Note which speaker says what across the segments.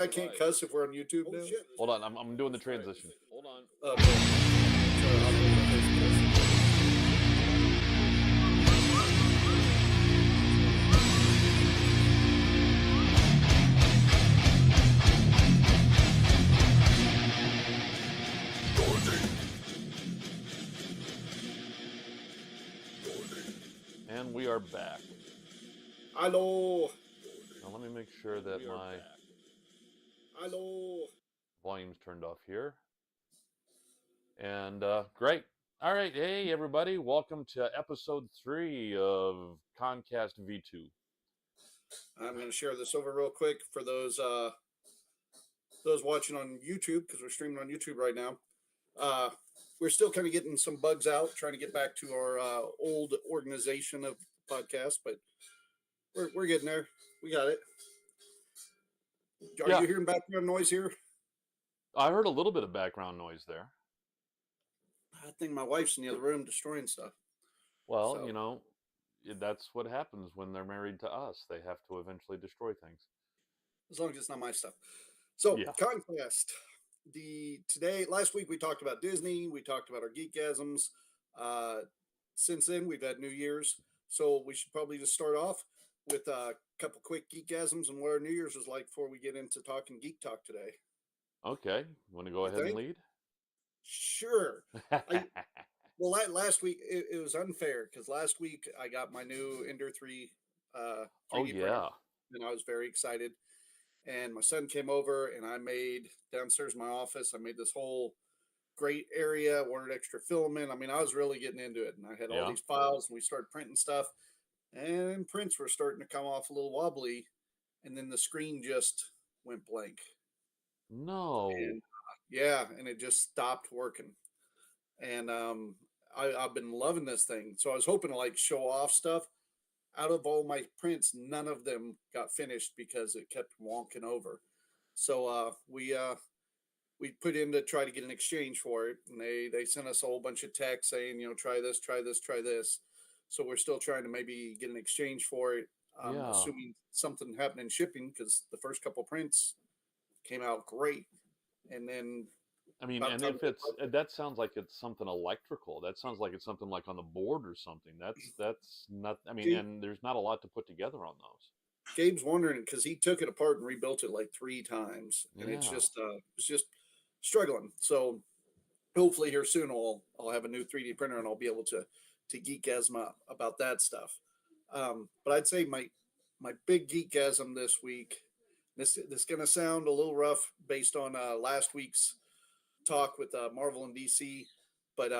Speaker 1: I can't cuss if we're on YouTube now.
Speaker 2: Shit.
Speaker 3: Hold on, I'm doing the transition.
Speaker 2: Hold on.
Speaker 3: And we are back.
Speaker 1: Hello.
Speaker 3: Now let me make sure that my
Speaker 1: Hello.
Speaker 3: volume's turned off here. And great. All right, hey everybody, welcome to episode 3 of ConCast V2.
Speaker 1: I'm going to share this over real quick for those watching on YouTube, because we're streaming on YouTube right now. We're still kind of getting some bugs out, trying to get back to our old organization of podcasts, but we're getting there. We got it. Are you hearing background noise here?
Speaker 3: I heard a little bit of background noise there.
Speaker 1: I think my wife's in the other room destroying stuff.
Speaker 3: Well,
Speaker 1: So-
Speaker 3: you know, that's what happens when they're married to us. They have to eventually destroy things.
Speaker 1: As long as it's not my stuff. So,
Speaker 3: Yeah.
Speaker 1: ConCast. Last week we talked about Disney. We talked about our geekgasms. Since then, we've had New Year's. So we should probably just start off with a couple quick geekgasms and what our New Year's was like before we get into talking geek talk today.
Speaker 3: Okay, want to go
Speaker 1: You
Speaker 3: ahead and
Speaker 1: think?
Speaker 3: lead?
Speaker 1: Sure. Well, last week it was unfair because last week I got my new Ender 3 3D
Speaker 3: Oh
Speaker 1: printer,
Speaker 3: yeah.
Speaker 1: and I was very excited. And my son came over, and I made downstairs in my office. I made this whole great area. Ordered extra filament. I mean, I was really getting into it, and I had all
Speaker 3: Yeah.
Speaker 1: these files, and we started printing stuff. And prints were starting to come off a little wobbly, and then the screen just went blank.
Speaker 3: No.
Speaker 1: And yeah, and it just stopped working. And I've been loving this thing, so I was hoping to like show off stuff. Out of all my prints, none of them got finished because it kept wonking over. So we put in to try to get an exchange for it, and they sent us a whole bunch of texts saying, you know, try this, try this, try this. So we're still trying to maybe get an exchange for it,
Speaker 3: Yeah.
Speaker 1: assuming something happened in shipping, because the first couple prints came out great, and then
Speaker 3: I mean,
Speaker 1: about
Speaker 3: and
Speaker 1: time
Speaker 3: if
Speaker 1: to
Speaker 3: it's that sounds like it's something electrical. That sounds like it's something like on the board or something. That's not. I mean,
Speaker 1: Gabe-
Speaker 3: and there's not a lot to put together on those.
Speaker 1: Gabe's wondering because he took it apart and rebuilt it like 3 times, and
Speaker 3: Yeah.
Speaker 1: it's just struggling. So hopefully here soon I'll have a new 3D printer and I'll be able to geekgasm up about that stuff. But I'd say my big geekgasm this week. This is gonna sound a little rough based on last week's talk with Marvel and DC, but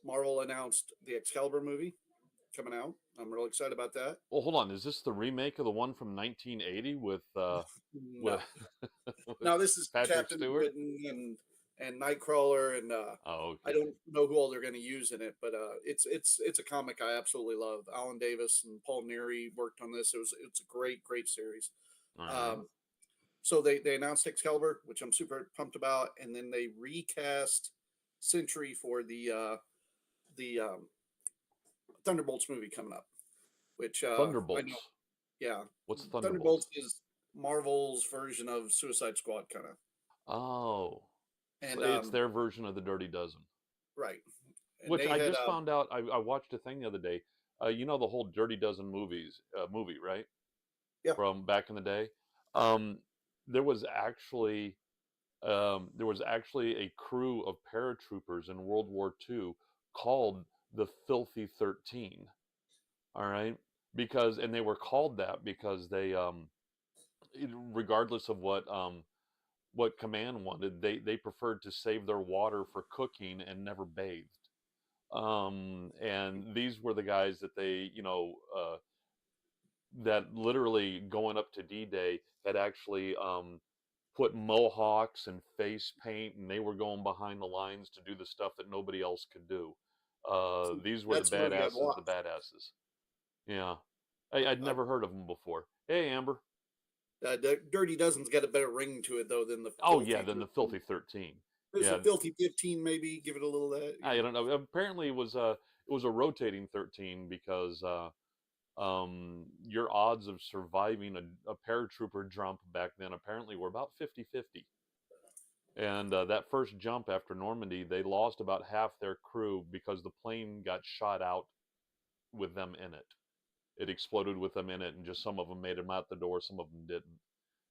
Speaker 1: Marvel announced the Excalibur movie coming out. I'm real excited about that.
Speaker 3: Well, hold on. Is this the remake of the one from 1980 with
Speaker 1: No,
Speaker 3: with
Speaker 1: no, this is
Speaker 3: Patrick
Speaker 1: Captain
Speaker 3: Stewart?
Speaker 1: Britain and Nightcrawler, and
Speaker 3: Oh, okay.
Speaker 1: I don't know who all they're going to use in it, but it's a comic I absolutely love. Alan Davis and Paul Neary worked on this. It's a great series.
Speaker 3: All right.
Speaker 1: So they announced Excalibur, which I'm super pumped about, and then they recast Sentry for the Thunderbolts movie coming up, which I
Speaker 3: Thunderbolts.
Speaker 1: know, yeah,
Speaker 3: What's
Speaker 1: Thunderbolts
Speaker 3: Thunderbolts?
Speaker 1: is Marvel's version of Suicide Squad, kind of.
Speaker 3: Oh,
Speaker 1: And
Speaker 3: so it's their version of the Dirty Dozen.
Speaker 1: right. And
Speaker 3: Which
Speaker 1: they
Speaker 3: I
Speaker 1: had,
Speaker 3: just found out. I watched a thing the other day. You know the whole Dirty Dozen movie, right?
Speaker 1: Yeah.
Speaker 3: From back in the day. There was actually a crew of paratroopers in World War II called the Filthy 13. All right, and they were called that because they, regardless of what command wanted, they preferred to save their water for cooking and never bathed. And these were the guys that they, that literally going up to D-Day had actually put mohawks and face paint, and they were going behind the lines to do the stuff that nobody else could do. These were the
Speaker 1: That's the movie I'd
Speaker 3: badasses, the badasses. Yeah, I'd never heard of them before. Hey, Amber.
Speaker 1: Dirty Dozen's got a better ring to it though than the.
Speaker 3: Oh yeah, than the Filthy 13.
Speaker 1: There's
Speaker 3: Yeah.
Speaker 1: a Filthy 15, maybe. Give it a little of that.
Speaker 3: I don't know. Apparently, it was a rotating 13 because your odds of surviving a paratrooper jump back then apparently were about 50-50. And that first jump after Normandy, they lost about half their crew because the plane got shot out with them in it. It exploded with them in it, and just some of them made them out the door, some of them didn't.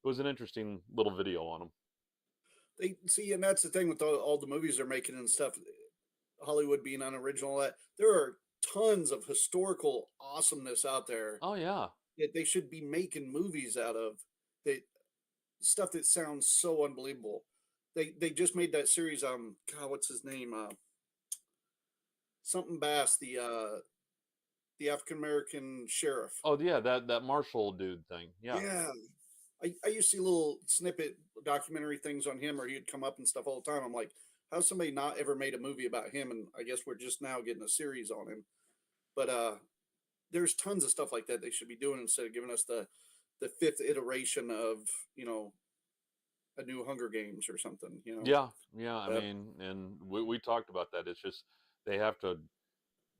Speaker 3: It was an interesting little video on them.
Speaker 1: They see, and that's the thing with all the movies they're making and stuff. Hollywood being unoriginal, that there are tons of historical awesomeness out there
Speaker 3: Oh yeah.
Speaker 1: that they should be making movies out of. That stuff that sounds so unbelievable. They just made that series. God, what's his name? Something Bass, the African American sheriff.
Speaker 3: Oh yeah, that Marshall dude thing. Yeah.
Speaker 1: Yeah, I used to see little snippet documentary things on him, or he'd come up and stuff all the time. I'm like, how's somebody not ever made a movie about him? And I guess we're just now getting a series on him. But there's tons of stuff like that they should be doing instead of giving us the fifth iteration of a new Hunger Games or something.
Speaker 3: Yeah, yeah. I
Speaker 1: Uh,
Speaker 3: mean, and we talked about that. It's just they have to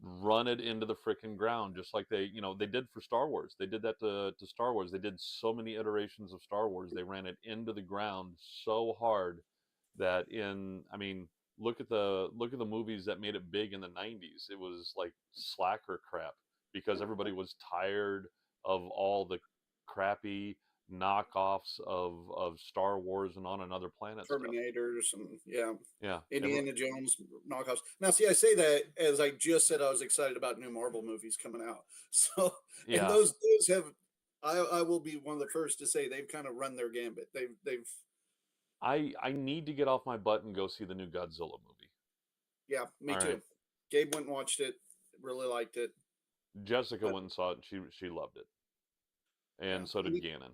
Speaker 3: run it into the freaking ground, just like they did for Star Wars. They did that to Star Wars. They did so many iterations of Star Wars. They ran it into the ground so hard that I mean, look at the movies that made it big in the 90s. It was like slacker crap because everybody was tired of all the crappy knockoffs of Star Wars and On Another Planet stuff.
Speaker 1: Terminators and yeah,
Speaker 3: Yeah,
Speaker 1: Indiana Jones knockoffs. Now, see, I say that as I just said I was excited about new Marvel movies coming out. So, and
Speaker 3: yeah.
Speaker 1: those have, I will be one of the first to say they've kind of run their gambit. They've
Speaker 3: I need to get off my butt and go see the new Godzilla movie.
Speaker 1: Yeah, me
Speaker 3: All right.
Speaker 1: too. Gabe went and watched it, really liked it,
Speaker 3: Jessica
Speaker 1: but
Speaker 3: went and saw it. She loved it,
Speaker 1: yeah,
Speaker 3: and so did Gannon.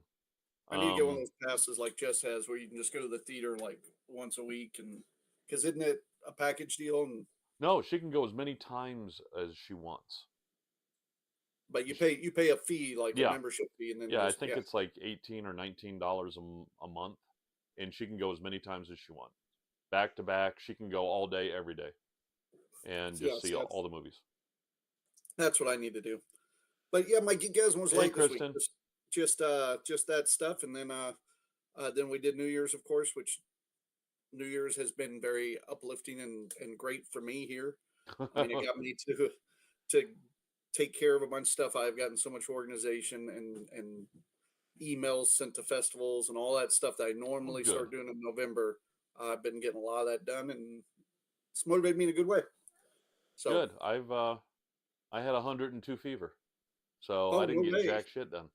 Speaker 1: I need to get one
Speaker 3: Um,
Speaker 1: of those passes like Jess has, where you can just go to the theater like once a week, and because isn't it a package deal? And
Speaker 3: no, she can go as many times as she wants.
Speaker 1: but
Speaker 3: Sh-
Speaker 1: you pay a fee like a
Speaker 3: Yeah,
Speaker 1: membership fee, and then
Speaker 3: yeah. I
Speaker 1: just
Speaker 3: think it's like $18 or $19 a month, and she can go as many times as she wants, back to back. She can go all day, every day, and just
Speaker 1: yes,
Speaker 3: see all the movies.
Speaker 1: that's what I need to do. But yeah, my Geekgasm was
Speaker 3: Hey,
Speaker 1: light this week.
Speaker 3: Kristen.
Speaker 1: Just that stuff, and then we did New Year's, of course, which New Year's has been very uplifting and great for me here. I mean, it got me to take care of a bunch of stuff. I've gotten so much organization and emails sent to festivals and all that stuff that I
Speaker 3: Oh,
Speaker 1: normally
Speaker 3: good,
Speaker 1: start doing in November. I've been getting a lot of that done, and it's motivated me in a good way. So,
Speaker 3: good. I had 102 fever, so I
Speaker 1: oh
Speaker 3: didn't
Speaker 1: no
Speaker 3: get
Speaker 1: way,
Speaker 3: jack shit done.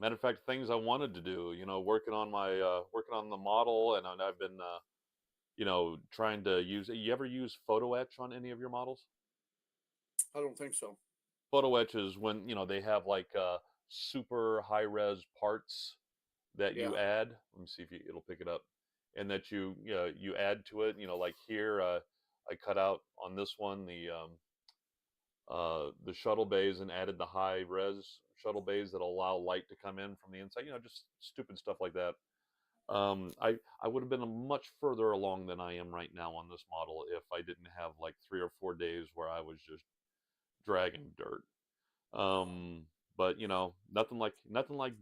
Speaker 3: Matter of fact, things I wanted to do, working on the model, and I've been trying to use. You ever use photo etch on any of your models?
Speaker 1: I don't think so.
Speaker 3: Photo etch is when they have like super high res parts that you
Speaker 1: Yeah,
Speaker 3: add. Let me see if it'll pick it up, and that you add to it. Like here, I cut out on this one the shuttle bays and added the high res shuttle bays that allow light to come in from the inside. Just stupid stuff like that. I would have been a much further along than I am right now on this model if I didn't have like 3 or 4 days where I was just dragging dirt. Um, but nothing like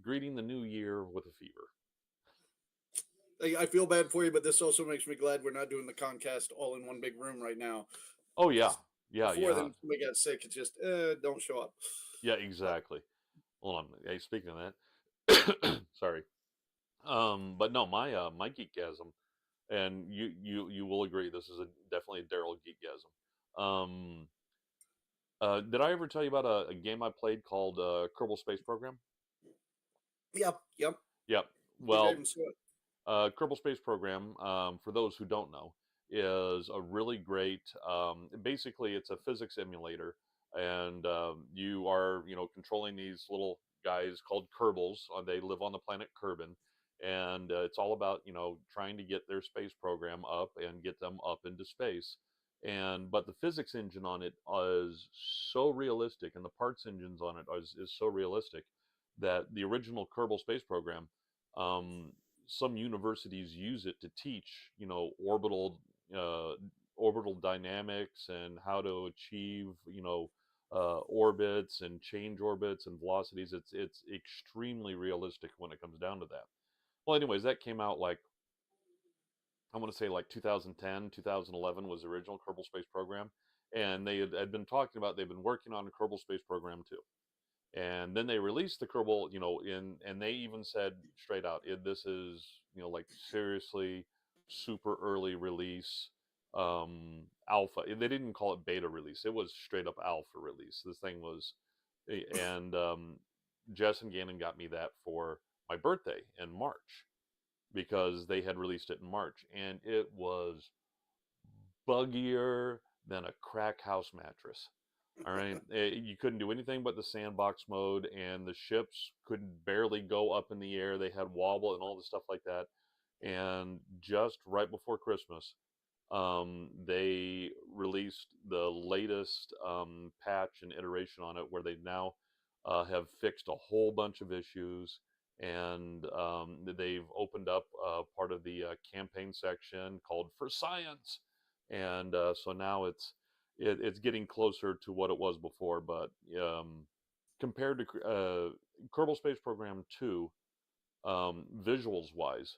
Speaker 3: greeting the new year with a fever.
Speaker 1: I feel bad for you, but this also makes me glad we're not doing the Concast all in one big room right now.
Speaker 3: Oh yeah,
Speaker 1: Because
Speaker 3: yeah,
Speaker 1: before
Speaker 3: yeah,
Speaker 1: then, somebody got sick. It's just don't show up.
Speaker 3: yeah,
Speaker 1: Uh,
Speaker 3: exactly. Hold on. Hey, speaking of that, sorry. But no, my geekgasm, and you will agree, this is definitely a Daryl geekgasm. Did I ever tell you about a game I played called Kerbal Space Program?
Speaker 1: yep, yep.
Speaker 3: Yep.
Speaker 1: I think I
Speaker 3: Well,
Speaker 1: even saw it.
Speaker 3: Kerbal Space Program, for those who don't know, is a really great. Basically, it's a physics emulator, and you are controlling these little guys called Kerbals. They live on the planet Kerbin, and it's all about trying to get their space program up and get them up into space. But the physics engine on it is so realistic, and the parts engines on it is so realistic that the original Kerbal Space Program. Um, some universities use it to teach, uh, orbital dynamics and how to achieve, orbits and change orbits and velocities. It's extremely realistic when it comes down to that. Well, anyways, that came out like I want to say like 2010, 2011 was the original Kerbal Space Program, and had been talking about they've been working on a Kerbal Space Program too. And then they released the Kerbal, and they even said straight out, this is, like seriously super early release, alpha. They didn't call it beta release; it was straight up alpha release. This thing was, and Jess and Gannon got me that for my birthday in March because they had released it in March, and it was buggier than a crack house mattress. All right, you couldn't do anything but the sandbox mode, and the ships could barely go up in the air. They had wobble and all the stuff like that. And just right before Christmas, they released the latest patch and iteration on it, where they now have fixed a whole bunch of issues, and they've opened up part of the campaign section called "For Science," and so now it's getting closer to what it was before. But compared to Kerbal Space Program 2, visuals wise,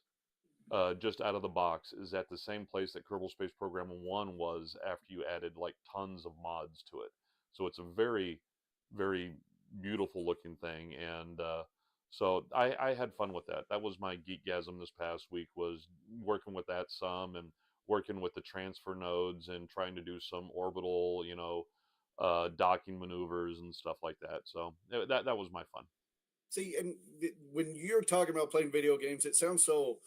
Speaker 3: just out of the box, is at the same place that Kerbal Space Program 1 was after you added like tons of mods to it. So it's a very, very beautiful looking thing. And so I had fun with that. That was my geekgasm this past week, was working with that some, and working with the transfer nodes and trying to do some orbital, docking maneuvers and stuff like that. So that was my fun.
Speaker 1: See, and when you're talking about playing video games, it sounds so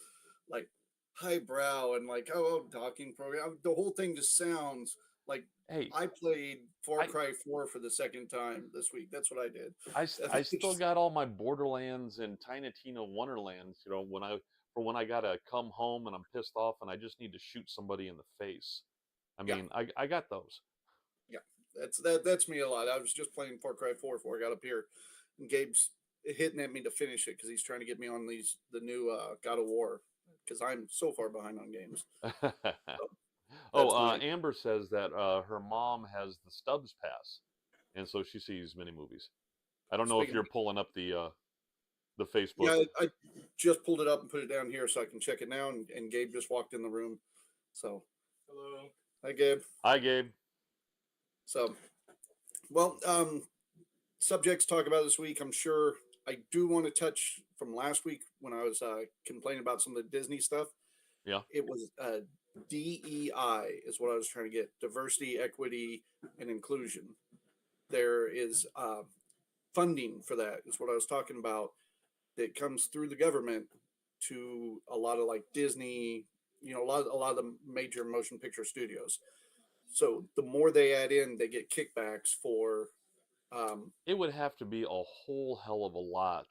Speaker 1: like highbrow and like, oh, docking program. The whole thing just sounds like
Speaker 3: Hey,
Speaker 1: I played Far
Speaker 3: I
Speaker 1: Cry 4 for the second time this week. That's what I did.
Speaker 3: I still got all my Borderlands and Tiny Tina Wonderlands, when I gotta come home and I'm pissed off and I just need to shoot somebody in the face. I
Speaker 1: Yeah,
Speaker 3: mean, I got those.
Speaker 1: yeah. That's me a lot. I was just playing Far Cry 4 before I got up here, and Gabe's hitting at me to finish it because he's trying to get me on the new God of War because I'm so far behind on games. So
Speaker 3: Oh,
Speaker 1: that's my
Speaker 3: Amber says that her mom has the Stubbs Pass, and so she sees many movies. I don't know if
Speaker 1: speaking
Speaker 3: you're
Speaker 1: of.
Speaker 3: pulling up the Facebook.
Speaker 1: Yeah, I just pulled it up and put it down here so I can check it now. And Gabe just walked in the room. So, hello. Hi, Gabe.
Speaker 3: Hi, Gabe.
Speaker 1: So, well, subjects to talk about this week. I'm sure I do want to touch from last week when I was complaining about some of the Disney stuff.
Speaker 3: Yeah.
Speaker 1: It was DEI is what I was trying to get: diversity, equity, and inclusion. There is funding for that. Is what I was talking about. That comes through the government to a lot of like Disney, a lot of the major motion picture studios. So the more they add in, they get kickbacks for um,
Speaker 3: It would have to be a whole hell of a lot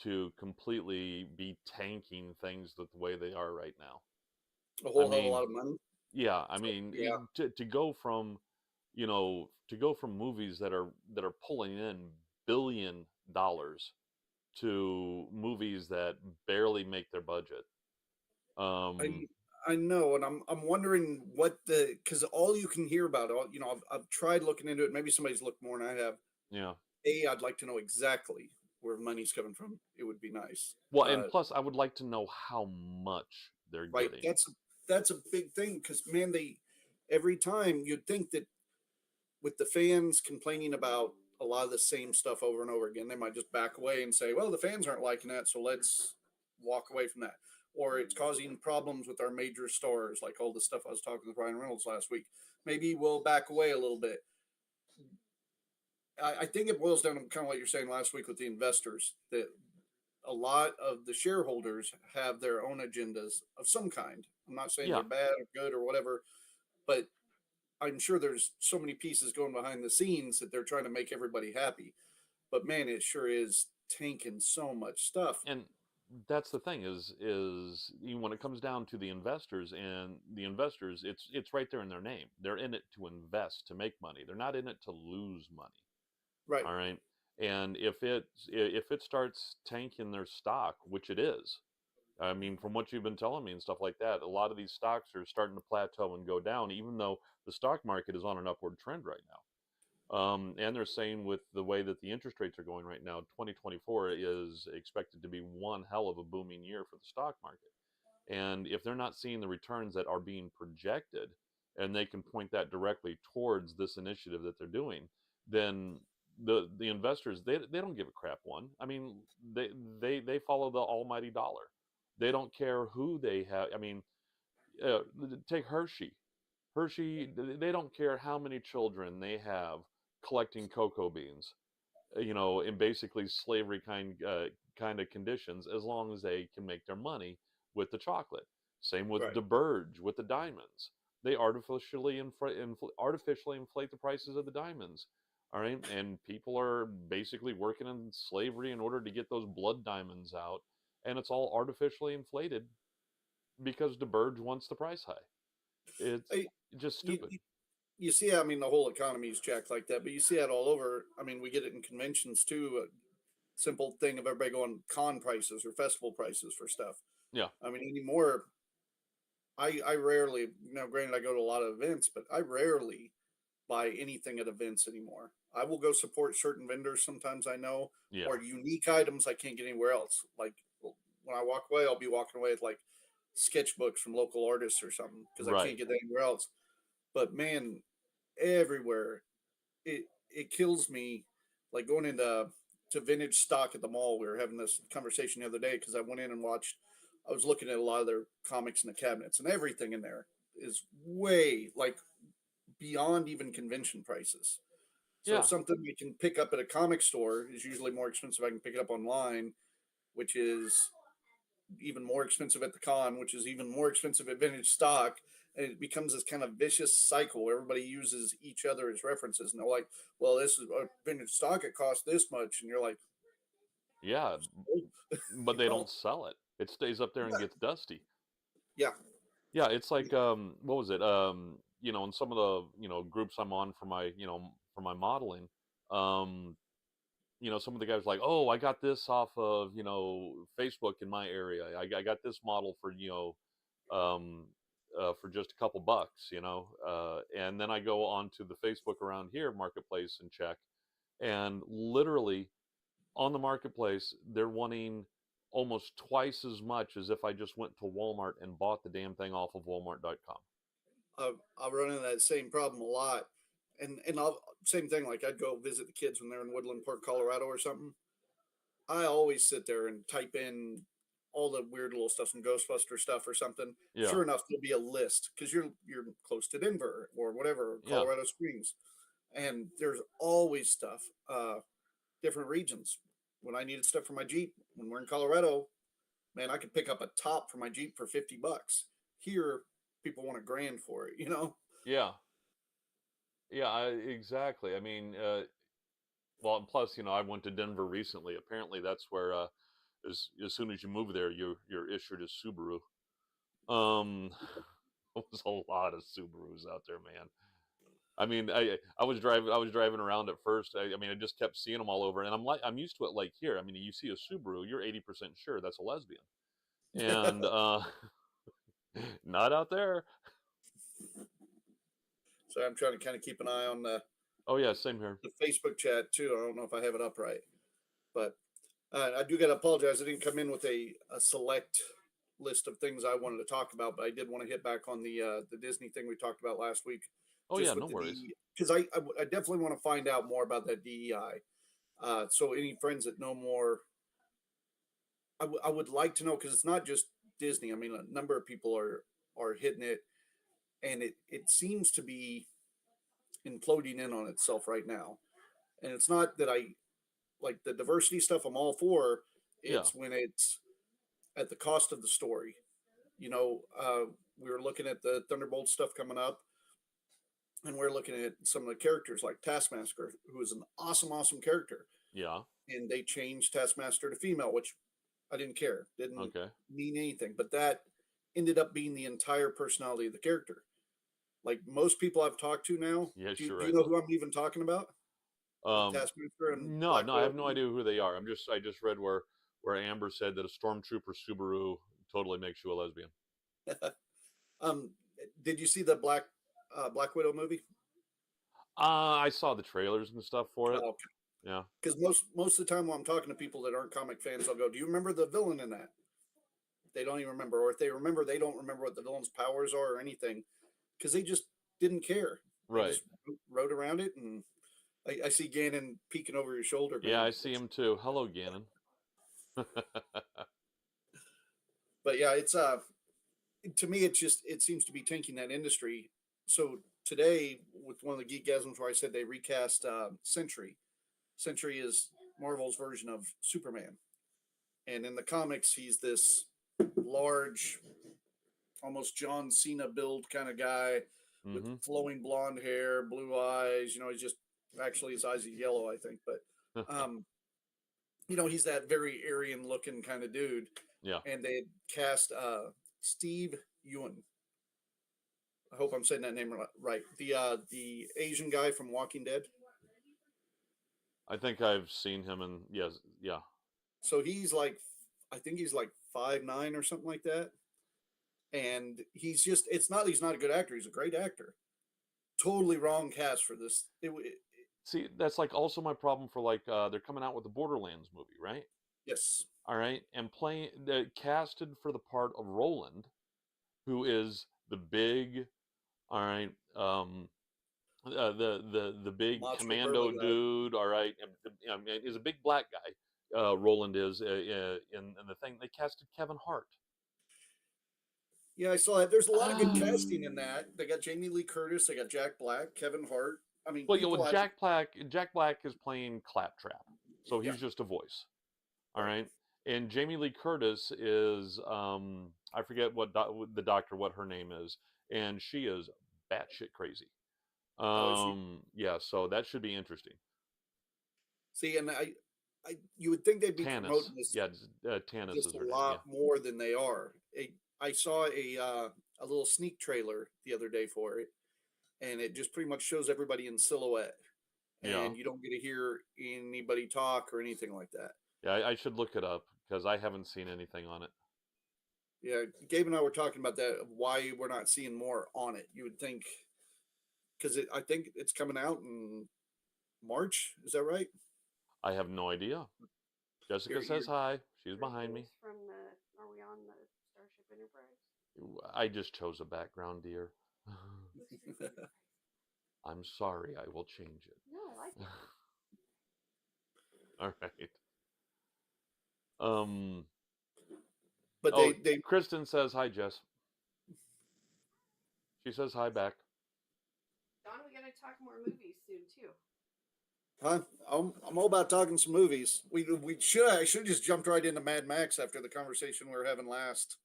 Speaker 3: to completely be tanking things the way they are right now.
Speaker 1: a
Speaker 3: I
Speaker 1: whole hell of a
Speaker 3: mean,
Speaker 1: lot of money.
Speaker 3: yeah, I
Speaker 1: So
Speaker 3: mean,
Speaker 1: yeah,
Speaker 3: to go from, movies that are pulling in $1 billion to movies that barely make their budget.
Speaker 1: I
Speaker 3: Um,
Speaker 1: I know, and I'm wondering what the because all you can hear about, I've tried looking into it. Maybe somebody's looked more than I have.
Speaker 3: yeah.
Speaker 1: I'd like to know exactly where money's coming from. It would be nice.
Speaker 3: Well, and plus, I would like to know how much they're
Speaker 1: Right.
Speaker 3: getting.
Speaker 1: That's a big thing because man, they every time you'd think that with the fans complaining about a lot of the same stuff over and over again, they might just back away and say, "Well, the fans aren't liking that, so let's walk away from that." Or it's causing problems with our major stars, like all the stuff I was talking with Ryan Reynolds last week. Maybe we'll back away a little bit. I think it boils down to kind of what you're saying last week with the investors that a lot of the shareholders have their own agendas of some kind. I'm not saying
Speaker 3: Yeah,
Speaker 1: they're bad or good or whatever, but I'm sure there's so many pieces going behind the scenes that they're trying to make everybody happy. But man, it sure is tanking so much stuff.
Speaker 3: and that's the thing when it comes down to the investors, it's right there in their name. They're in it to invest, to make money. They're not in it to lose money.
Speaker 1: Right.
Speaker 3: All right. And if it starts tanking their stock, which it is, I mean, from what you've been telling me and stuff like that, a lot of these stocks are starting to plateau and go down, even though the stock market is on an upward trend right now. And they're saying with the way that the interest rates are going right now, 2024 is expected to be one hell of a booming year for the stock market. And if they're not seeing the returns that are being projected, and they can point that directly towards this initiative that they're doing, then the investors, they don't give a crap one. I mean, they follow the almighty dollar. They don't care who they have. I mean, uh, take Hershey. Hershey, they don't care how many children they have collecting cocoa beans, in basically slavery kind of conditions, as long as they can make their money with the chocolate. Same with
Speaker 1: Right.
Speaker 3: DeBurge with the diamonds. They artificially inflate the prices of the diamonds. All right, and people are basically working in slavery in order to get those blood diamonds out, and it's all artificially inflated because DeBurge wants the price high. It's
Speaker 1: I,
Speaker 3: just
Speaker 1: you,
Speaker 3: stupid.
Speaker 1: you see, I mean, the whole economy is jacked like that, but you see that all over. I mean, we get it in conventions too. A simple thing of everybody going con prices or festival prices for stuff.
Speaker 3: Yeah,
Speaker 1: I mean, anymore, I rarely, granted, I go to a lot of events, but I rarely buy anything at events anymore. I will go support certain vendors sometimes I know,
Speaker 3: yeah,
Speaker 1: or unique items I can't get anywhere else. Like when I walk away, I'll be walking away with like sketchbooks from local artists or something because I
Speaker 3: right.
Speaker 1: can't get that anywhere else. But man, everywhere it kills me. Like going into to vintage stock at the mall. We were having this conversation the other day because I went in and watched. I was looking at a lot of their comics in the cabinets, and everything in there is way like beyond even convention prices. So
Speaker 3: Yeah,
Speaker 1: something you can pick up at a comic store is usually more expensive. I can pick it up online, which is even more expensive at the con, which is even more expensive at vintage stock. And it becomes this kind of vicious cycle where everybody uses each other as references. And they're like, well, this is vintage stock. It costs this much. And you're like,
Speaker 3: yeah,
Speaker 1: oh,
Speaker 3: but
Speaker 1: you
Speaker 3: they
Speaker 1: know,
Speaker 3: don't sell it. It stays up there and
Speaker 1: yeah,
Speaker 3: gets dusty.
Speaker 1: yeah,
Speaker 3: Yeah, it's like what was it? In some of the, groups I'm on for my, for my modeling, um, some of the guys like, "Oh, I got this off of, Facebook in my area. I got this model for, for just a couple bucks, and then I go on to the Facebook around here marketplace and check, and literally on the marketplace, they're wanting almost twice as much as if I just went to Walmart and bought the damn thing off of Walmart.com.
Speaker 1: I run into that same problem a lot. And I'll, same thing, like I'd go visit the kids when they're in Woodland Park, Colorado or something. I always sit there and type in all the weird little stuff, some Ghostbuster stuff or something.
Speaker 3: Yeah,
Speaker 1: Sure enough, there'll be a list because you're close to Denver or whatever,
Speaker 3: yeah,
Speaker 1: Colorado Springs, and there's always stuff, different regions. When I needed stuff for my Jeep, when we're in Colorado, man, I could pick up a top for my Jeep for $50. Here, people want $1,000 for it.
Speaker 3: yeah, yeah. Exactly. I mean, well, and plus, I went to Denver recently. Apparently, that's where as soon as you move there, you're issued a Subaru. Um, there was a lot of Subarus out there, man. I mean, I was driving around at first. I mean, I just kept seeing them all over, and I'm used to it. Like here, I mean, you see a Subaru, you're 80% sure that's a lesbian, and not out there.
Speaker 1: So I'm trying to kind of keep an eye on
Speaker 3: Oh yeah, same here.
Speaker 1: the Facebook chat too. I don't know if I have it up right, but I do got to apologize. I didn't come in with a select list of things I wanted to talk about, but I did want to hit back on the Disney thing we talked about last week,
Speaker 3: Oh yeah,
Speaker 1: just
Speaker 3: no
Speaker 1: with the
Speaker 3: worries.
Speaker 1: DE, because I definitely want to find out more about that DEI. So any friends that know more, I would like to know because it's not just Disney. I mean, a number of people are hitting it, and it seems to be imploding in on itself right now. And it's not that I like the diversity stuff. I'm all for.
Speaker 3: Yeah,
Speaker 1: It's when it's at the cost of the story. We were looking at the Thunderbolt stuff coming up, and we're looking at some of the characters like Taskmaster, who is an awesome, awesome character,
Speaker 3: yeah.
Speaker 1: and they changed Taskmaster to female, which I didn't care, didn't
Speaker 3: Okay.
Speaker 1: mean anything, but that ended up being the entire personality of the character. Like most people I've talked to now,
Speaker 3: Yes,
Speaker 1: do
Speaker 3: you're
Speaker 1: you
Speaker 3: right.
Speaker 1: know who I'm even talking about? With
Speaker 3: Um,
Speaker 1: Taskmaster and
Speaker 3: no,
Speaker 1: Black
Speaker 3: no, I
Speaker 1: Widow.
Speaker 3: have no idea who they are. I just read where Amber said that a stormtrooper Subaru totally makes you a lesbian.
Speaker 1: um, did you see the Black Widow movie?
Speaker 3: I saw the trailers and stuff for it.
Speaker 1: Okay.
Speaker 3: Yeah.
Speaker 1: Because most of the time when I'm talking to people that aren't comic fans, I'll go, "Do you remember the villain in that?" They don't even remember, or if they remember, they don't remember what the villain's powers are or anything, because they just didn't care. They
Speaker 3: Right.
Speaker 1: just wrote around it, and I see Ganon peeking over your shoulder,
Speaker 3: Yeah,
Speaker 1: man.
Speaker 3: I see him too. Hello, Ganon.
Speaker 1: But yeah, it's to me, it seems to be tanking that industry. So today, with one of the geekgasms where I said they recast Sentry. Sentry is Marvel's version of Superman, and in the comics, he's this large, almost John Cena build kind of guy with
Speaker 3: Mm-hmm.
Speaker 1: flowing blonde hair, blue eyes. He's just actually his eyes are yellow, I think, but um, he's that very Aryan looking kind of dude.
Speaker 3: Yeah.
Speaker 1: And they had cast Steve Ewan. I hope I'm saying that name right. The Asian guy from Walking Dead.
Speaker 3: I think I've seen him in, yes, yeah.
Speaker 1: So he's like, I think he's like 5'9" or something like that. And it's not that he's not a good actor. He's a great actor. Totally wrong cast for this.
Speaker 3: See, that's like also my problem for like they're coming out with the Borderlands movie, right?
Speaker 1: Yes.
Speaker 3: All right, and playing the casted for the part of Roland, who is the big, all right, the big
Speaker 1: Macho
Speaker 3: commando
Speaker 1: burly guy.
Speaker 3: dude, all right, I mean, is a big black guy. Roland is in the thing. They casted Kevin Hart.
Speaker 1: Yeah, I saw that. There's a lot of good casting in that. They got Jamie Lee Curtis. They got Jack Black, Kevin Hart. I mean,
Speaker 3: Well,
Speaker 1: people.
Speaker 3: Jack Black is playing Claptrap, so
Speaker 1: Yeah,
Speaker 3: he's just a voice. All
Speaker 1: right.
Speaker 3: right. And Jamie Lee Curtis is I forget the doctor what her name is, and she is batshit crazy.
Speaker 1: Oh, is she?
Speaker 3: Yeah, so that should be interesting.
Speaker 1: See, and you would think they'd be
Speaker 3: Tanis,
Speaker 1: promoting this
Speaker 3: yeah, Tanis
Speaker 1: just
Speaker 3: is
Speaker 1: a
Speaker 3: her name. Yeah,
Speaker 1: lot more than they are. I saw a little sneak trailer the other day for it, and it just pretty much shows everybody in silhouette,
Speaker 3: yeah,
Speaker 1: and you don't get to hear anybody talk or anything like that.
Speaker 3: yeah. I should look it up because I haven't seen anything on it.
Speaker 1: Yeah, Gabe and I were talking about that, of why we're not seeing more on it. You would think, because I think it's coming out in March. Is that right?
Speaker 3: I have no idea. Jessica
Speaker 1: You're
Speaker 3: says hi. She's behind me.
Speaker 2: Greetings from the. Are we on the Starship Enterprise?
Speaker 3: I just chose a background, dear.
Speaker 2: Looks Starship Enterprise.
Speaker 3: I'm sorry. I will change it.
Speaker 2: No, I like it.
Speaker 3: All right. Um.
Speaker 1: But
Speaker 3: Oh,
Speaker 1: they
Speaker 3: Kristen says hi, Jess. She says hi back.
Speaker 2: Don, we gotta talk more movies soon too.
Speaker 1: Huh? I'm all about talking some movies. I should just jumped right into Mad Max after the conversation we were having last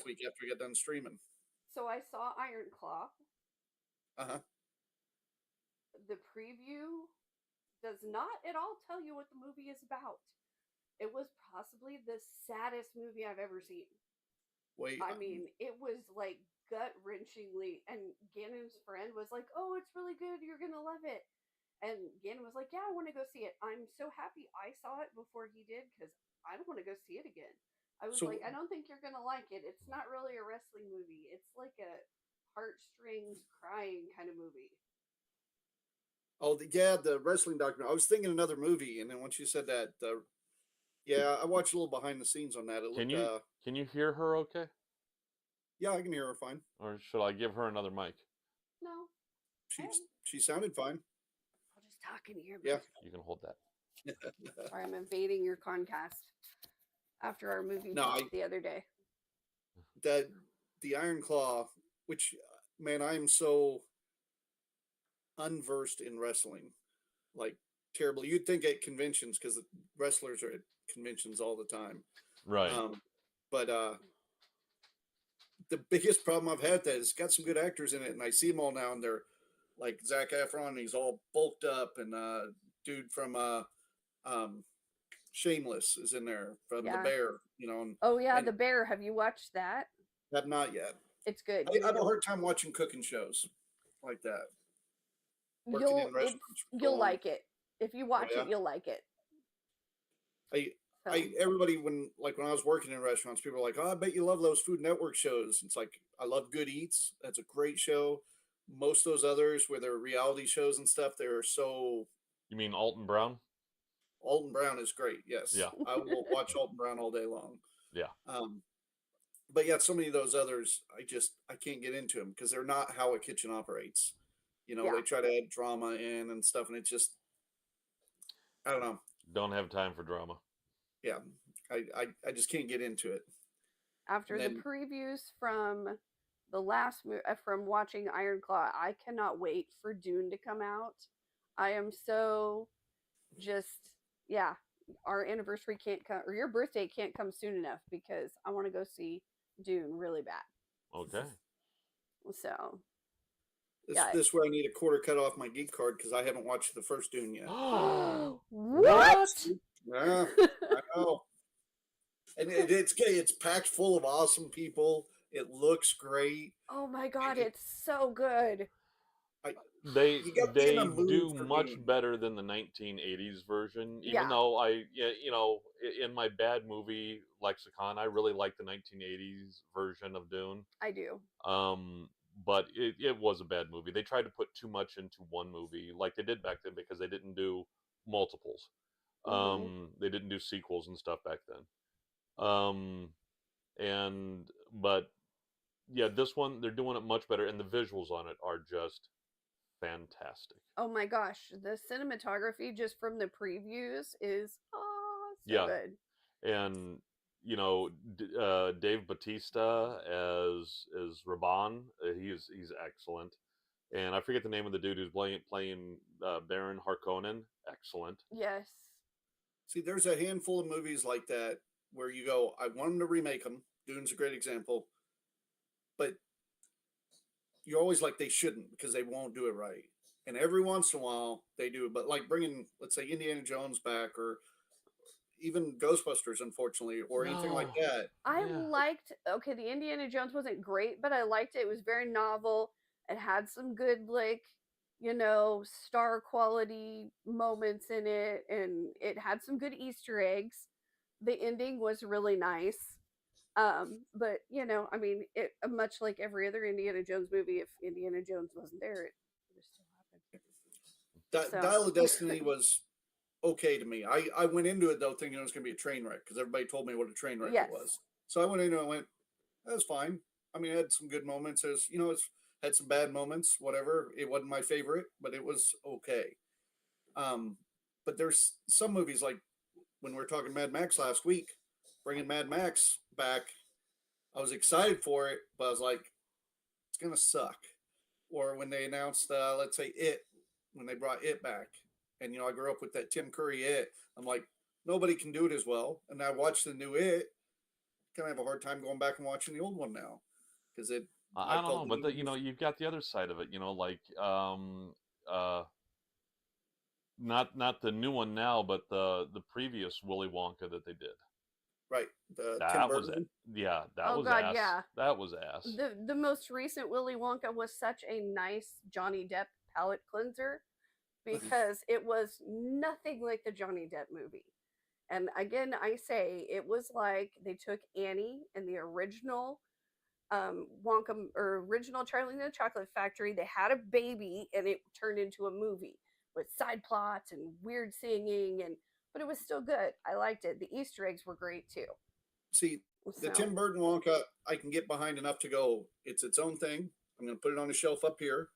Speaker 1: week after we got done streaming.
Speaker 2: So I saw Iron Claw.
Speaker 1: Uh-huh.
Speaker 2: The preview does not at all tell you what the movie is about. It was possibly the saddest movie I've ever seen.
Speaker 1: Wait.
Speaker 2: I mean, it was like gut wrenchingly. And Ganon's friend was like, "Oh, it's really good. You're gonna love it." And Ganon was like, "Yeah, I want to go see it." I'm so happy I saw it before he did because I don't want to go see it again. I was
Speaker 1: So-
Speaker 2: like, "I don't think you're gonna like it. It's not really a wrestling movie. It's like a heartstrings crying kind of movie."
Speaker 1: the wrestling documentary. I was thinking another movie, and then once you said that, yeah, I watched a little behind the scenes on that. It
Speaker 3: Can
Speaker 1: looked,
Speaker 3: you hear her okay?
Speaker 1: yeah, I can hear her fine.
Speaker 3: Or should I give her another mic?
Speaker 2: No,
Speaker 1: She sounded fine.
Speaker 2: I'll just talk in here.
Speaker 1: Yeah.
Speaker 3: You can hold that.
Speaker 2: Sorry, I'm invading your ConCast after our movie
Speaker 1: No,
Speaker 2: the other day.
Speaker 1: That the Iron Claw, which, man, I'm so unversed in wrestling, like terribly. You'd think at conventions, because the wrestlers are at conventions all the time.
Speaker 3: Right.
Speaker 1: But the biggest problem I've had that it's got some good actors in it, and I see them all now, and they're like Zac Efron. He's all bulked up, and dude from Shameless is in there from The
Speaker 2: Yeah.
Speaker 1: Bear. And
Speaker 2: Oh yeah,
Speaker 1: and
Speaker 2: The Bear. Have you watched that?
Speaker 1: have not yet.
Speaker 2: It's good.
Speaker 1: I have a hard time watching cooking shows like that. Working in restaurants for so
Speaker 2: You'll
Speaker 1: long.
Speaker 2: like it. If you watch
Speaker 1: yeah?
Speaker 2: it, you'll like it. So,
Speaker 1: Everybody when I was working in restaurants, people were like, "Oh, I bet you love those Food Network shows." It's like I love Good Eats. That's a great show. most of those others where they're reality shows and stuff, they're so.
Speaker 3: You mean Alton Brown?
Speaker 1: Alton Brown is great. Yes,
Speaker 3: Yeah,
Speaker 1: I will watch Alton Brown all day long.
Speaker 3: yeah.
Speaker 1: But yeah, so many of those others, I can't get into them because they're not how a kitchen operates.
Speaker 2: Yeah.
Speaker 1: They try to add drama in and stuff, and it's just, I don't know.
Speaker 3: Don't have time for drama.
Speaker 1: Yeah, I just can't get into it.
Speaker 2: After
Speaker 1: And
Speaker 2: the
Speaker 1: then,
Speaker 2: previews from the last from watching Iron Claw, I cannot wait for Dune to come out. I am so just, yeah, our anniversary can't come, or your birthday can't come soon enough because I want to go see Dune really bad.
Speaker 3: Okay.
Speaker 2: So,
Speaker 1: this
Speaker 2: yeah.
Speaker 1: this where I need a quarter cut off my geek card because I haven't watched the first Dune yet.
Speaker 2: What?
Speaker 1: Yeah, I know. And it's packed full of awesome people. It looks great.
Speaker 2: Oh my god, it's so good.
Speaker 3: They
Speaker 1: You got to be in a mood
Speaker 3: do
Speaker 1: for
Speaker 3: much
Speaker 1: Dune.
Speaker 3: better than the 1980s version. Even
Speaker 2: Yeah.
Speaker 3: though in my bad movie lexicon, I really like the 1980s version of Dune.
Speaker 2: I do.
Speaker 3: But it was a bad movie. They tried to put too much into one movie, like they did back then, because they didn't do multiples. They didn't do sequels and stuff back then. But yeah, this one they're doing it much better, and the visuals on it are just fantastic.
Speaker 2: Oh my gosh, the cinematography just from the previews is so
Speaker 3: Yeah.
Speaker 2: good.
Speaker 3: And Dave Bautista as Raban, he's excellent. And I forget the name of the dude who's playing Baron Harkonnen. Excellent.
Speaker 2: Yes.
Speaker 1: See, there's a handful of movies like that where you go, I want them to remake them. Dune's a great example. But you're always like, they shouldn't because they won't do it right. And every once in a while, they do. But like bringing, let's say, Indiana Jones back or even Ghostbusters, unfortunately, or anything like
Speaker 3: No.
Speaker 1: that.
Speaker 2: I liked, okay, the Indiana Jones wasn't great, but I liked it. It was very novel. It had some good, like, star quality moments in it, and it had some good Easter eggs. The ending was really nice. But I mean, it much like every other Indiana Jones movie, if Indiana Jones wasn't there, it would have still happened. So.
Speaker 1: Dial of Destiny was okay to me. I went into it though thinking it was going to be a train wreck because everybody told me what a train wreck it was. So I went in and I went, that was fine. I mean, it had some good moments. It's had some bad moments. Whatever. It wasn't my favorite, but it was okay. But there's some movies like when we were talking Mad Max last week, bringing Mad Max back. I was excited for it, but I was like, it's gonna suck. Or when they announced, let's say when they brought It back, and I grew up with that Tim Curry It. I'm like, nobody can do it as well. And I watched the new It. Kind of have a hard time going back and watching the old one now because it.
Speaker 3: I don't know, but you've got the other side of it. Like not the new one now, but the previous Willy Wonka that they did.
Speaker 1: Right.
Speaker 3: That was it. Yeah, that was
Speaker 2: God,
Speaker 3: ass.
Speaker 2: yeah.
Speaker 3: That was ass.
Speaker 2: The most recent Willy Wonka was such a nice Johnny Depp palate cleanser because it was nothing like the Johnny Depp movie. And again, I say it was like they took Annie and the original Wonka or original Charlie and the Chocolate Factory. They had a baby and it turned into a movie with side plots and weird singing, but it was still good. I liked it. The Easter eggs were great too.
Speaker 1: See, the Tim Burton Wonka, I can get behind enough to go, it's its own thing. I'm going to put it on a shelf up here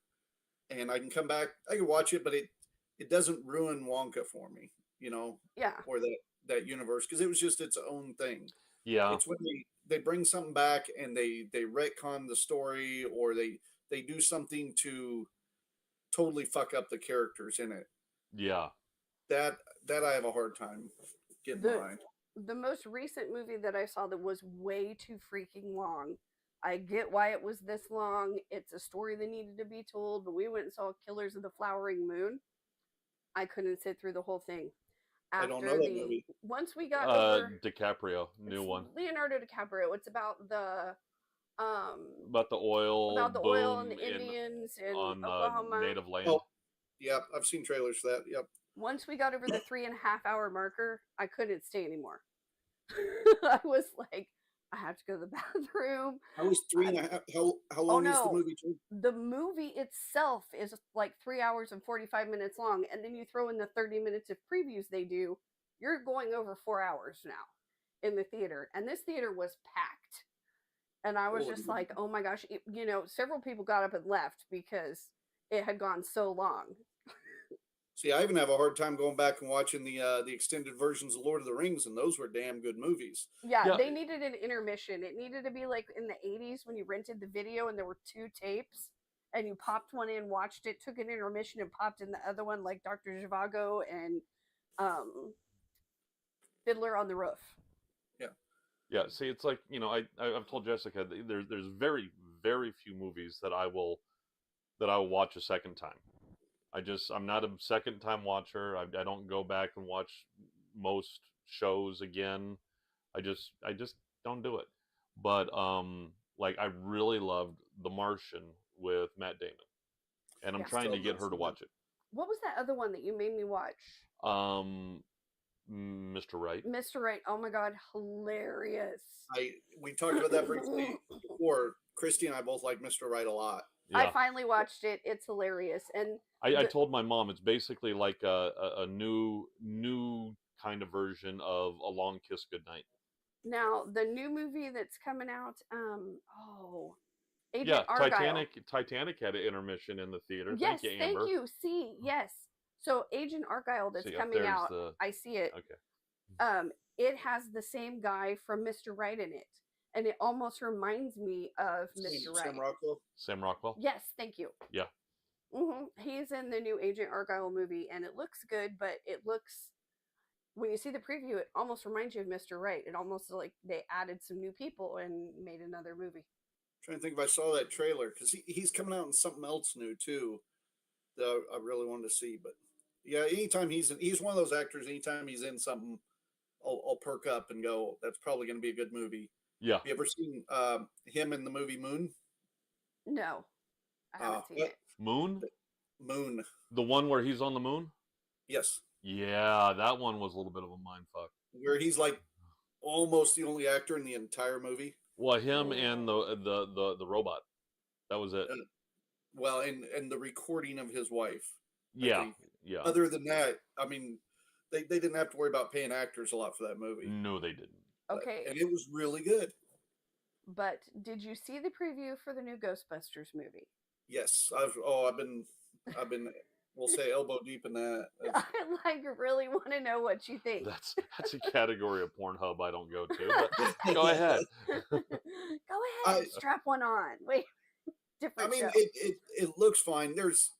Speaker 1: and I can come back. I can watch it, but it doesn't ruin Wonka for me,
Speaker 2: Yeah.
Speaker 1: Or that universe because it was just its own thing.
Speaker 3: Yeah.
Speaker 1: It's when they bring something back and they retcon the story or they do something to totally fuck up the characters in it.
Speaker 3: Yeah.
Speaker 1: That I have a hard time getting behind.
Speaker 2: The most recent movie that I saw that was way too freaking long. I get why it was this long. It's a story that needed to be told, but we went and saw Killers of the Flowering Moon. I couldn't sit through the whole thing.
Speaker 1: I don't know that movie.
Speaker 2: Once we got over
Speaker 3: DiCaprio, new one.
Speaker 2: Leonardo DiCaprio. It's about the
Speaker 3: oil
Speaker 2: and the Indians in
Speaker 3: on
Speaker 2: Oklahoma.
Speaker 3: native land.
Speaker 1: Oh, yeah, I've seen trailers for that. Yep.
Speaker 2: Once we got over the 3.5 hour marker, I couldn't stay anymore. I was like, I have to go to the bathroom.
Speaker 1: How was three and a half? How long is the
Speaker 2: no.
Speaker 1: movie? Too?
Speaker 2: The movie itself is like 3 hours and 45 minutes long, and then you throw in the 30 minutes of previews they do, you're going over 4 hours now in the theater. And this theater was packed. And I was just like, oh my gosh, several people got up and left because it had gone so long.
Speaker 1: See, I even have a hard time going back and watching the extended versions of Lord of the Rings, and those were damn good movies.
Speaker 2: Yeah, they needed an intermission. It needed to be like in the 80s when you rented the video and there were 2 tapes and you popped one in, watched it, took an intermission and popped in the other one, like Dr. Zhivago and Fiddler on the Roof.
Speaker 3: Yeah, see, it's like, I've told Jessica there's very, very few movies that I will watch a second time. I'm not a second time watcher. I don't go back and watch most shows again. I just don't do it. But like I really loved The Martian with Matt Damon, and I'm trying to get her to watch it.
Speaker 2: What was that other one that you made me watch?
Speaker 3: Mr. Right.
Speaker 2: Mr. Right. Oh my God, hilarious.
Speaker 1: We talked about that briefly before. Christy and I both like Mr. Right a lot.
Speaker 2: Yeah. I finally watched it. It's hilarious. And
Speaker 3: I told my mom it's basically like a new kind of version of A Long Kiss Goodnight.
Speaker 2: Now, the new movie that's coming out, Agent Argyle.
Speaker 3: Titanic had an intermission in the theater.
Speaker 2: Yes,
Speaker 3: thank you, Amber.
Speaker 2: Thank you. See, yes. So Agent Argyle that's coming out, I see it.
Speaker 3: Okay.
Speaker 2: It has the same guy from Mr. Right in it. And it almost reminds me of Mr. Right.
Speaker 1: Sam Rockwell?
Speaker 3: Sam Rockwell?
Speaker 2: Yes, thank you.
Speaker 3: Yeah.
Speaker 2: Mm-hmm. He's in the new Agent Argyle movie, and it looks good, but it looks, when you see the preview, it almost reminds you of Mr. Right. It almost like they added some new people and made another movie.
Speaker 1: I'm trying to think if I saw that trailer, because he's coming out in something else new, too, that I really wanted to see. But yeah, anytime he's one of those actors, anytime he's in something, I'll perk up and go, that's probably going to be a good movie.
Speaker 3: Yeah.
Speaker 1: Have you ever seen him in the movie Moon?
Speaker 2: No, I haven't seen it.
Speaker 3: Moon?
Speaker 1: Moon.
Speaker 3: The one where he's on the moon?
Speaker 1: Yes.
Speaker 3: Yeah, that one was a little bit of a mindfuck.
Speaker 1: Where he's like almost the only actor in the entire movie.
Speaker 3: Well, him and the robot. That was it.
Speaker 1: Well, and the recording of his wife.
Speaker 3: Yeah, yeah.
Speaker 1: Other than that, I mean, they didn't have to worry about paying actors a lot for that movie.
Speaker 3: No, they didn't.
Speaker 2: Okay.
Speaker 1: And it was really good.
Speaker 2: But did you see the preview for the new Ghostbusters movie?
Speaker 1: Yes. I've been we'll say elbow deep in that.
Speaker 2: I really want to know what you think.
Speaker 3: That's a category of Pornhub I don't go to. But go ahead.
Speaker 2: Go ahead. Strap one on. Wait. Different.
Speaker 1: I mean,
Speaker 2: show.
Speaker 1: it looks fine. There's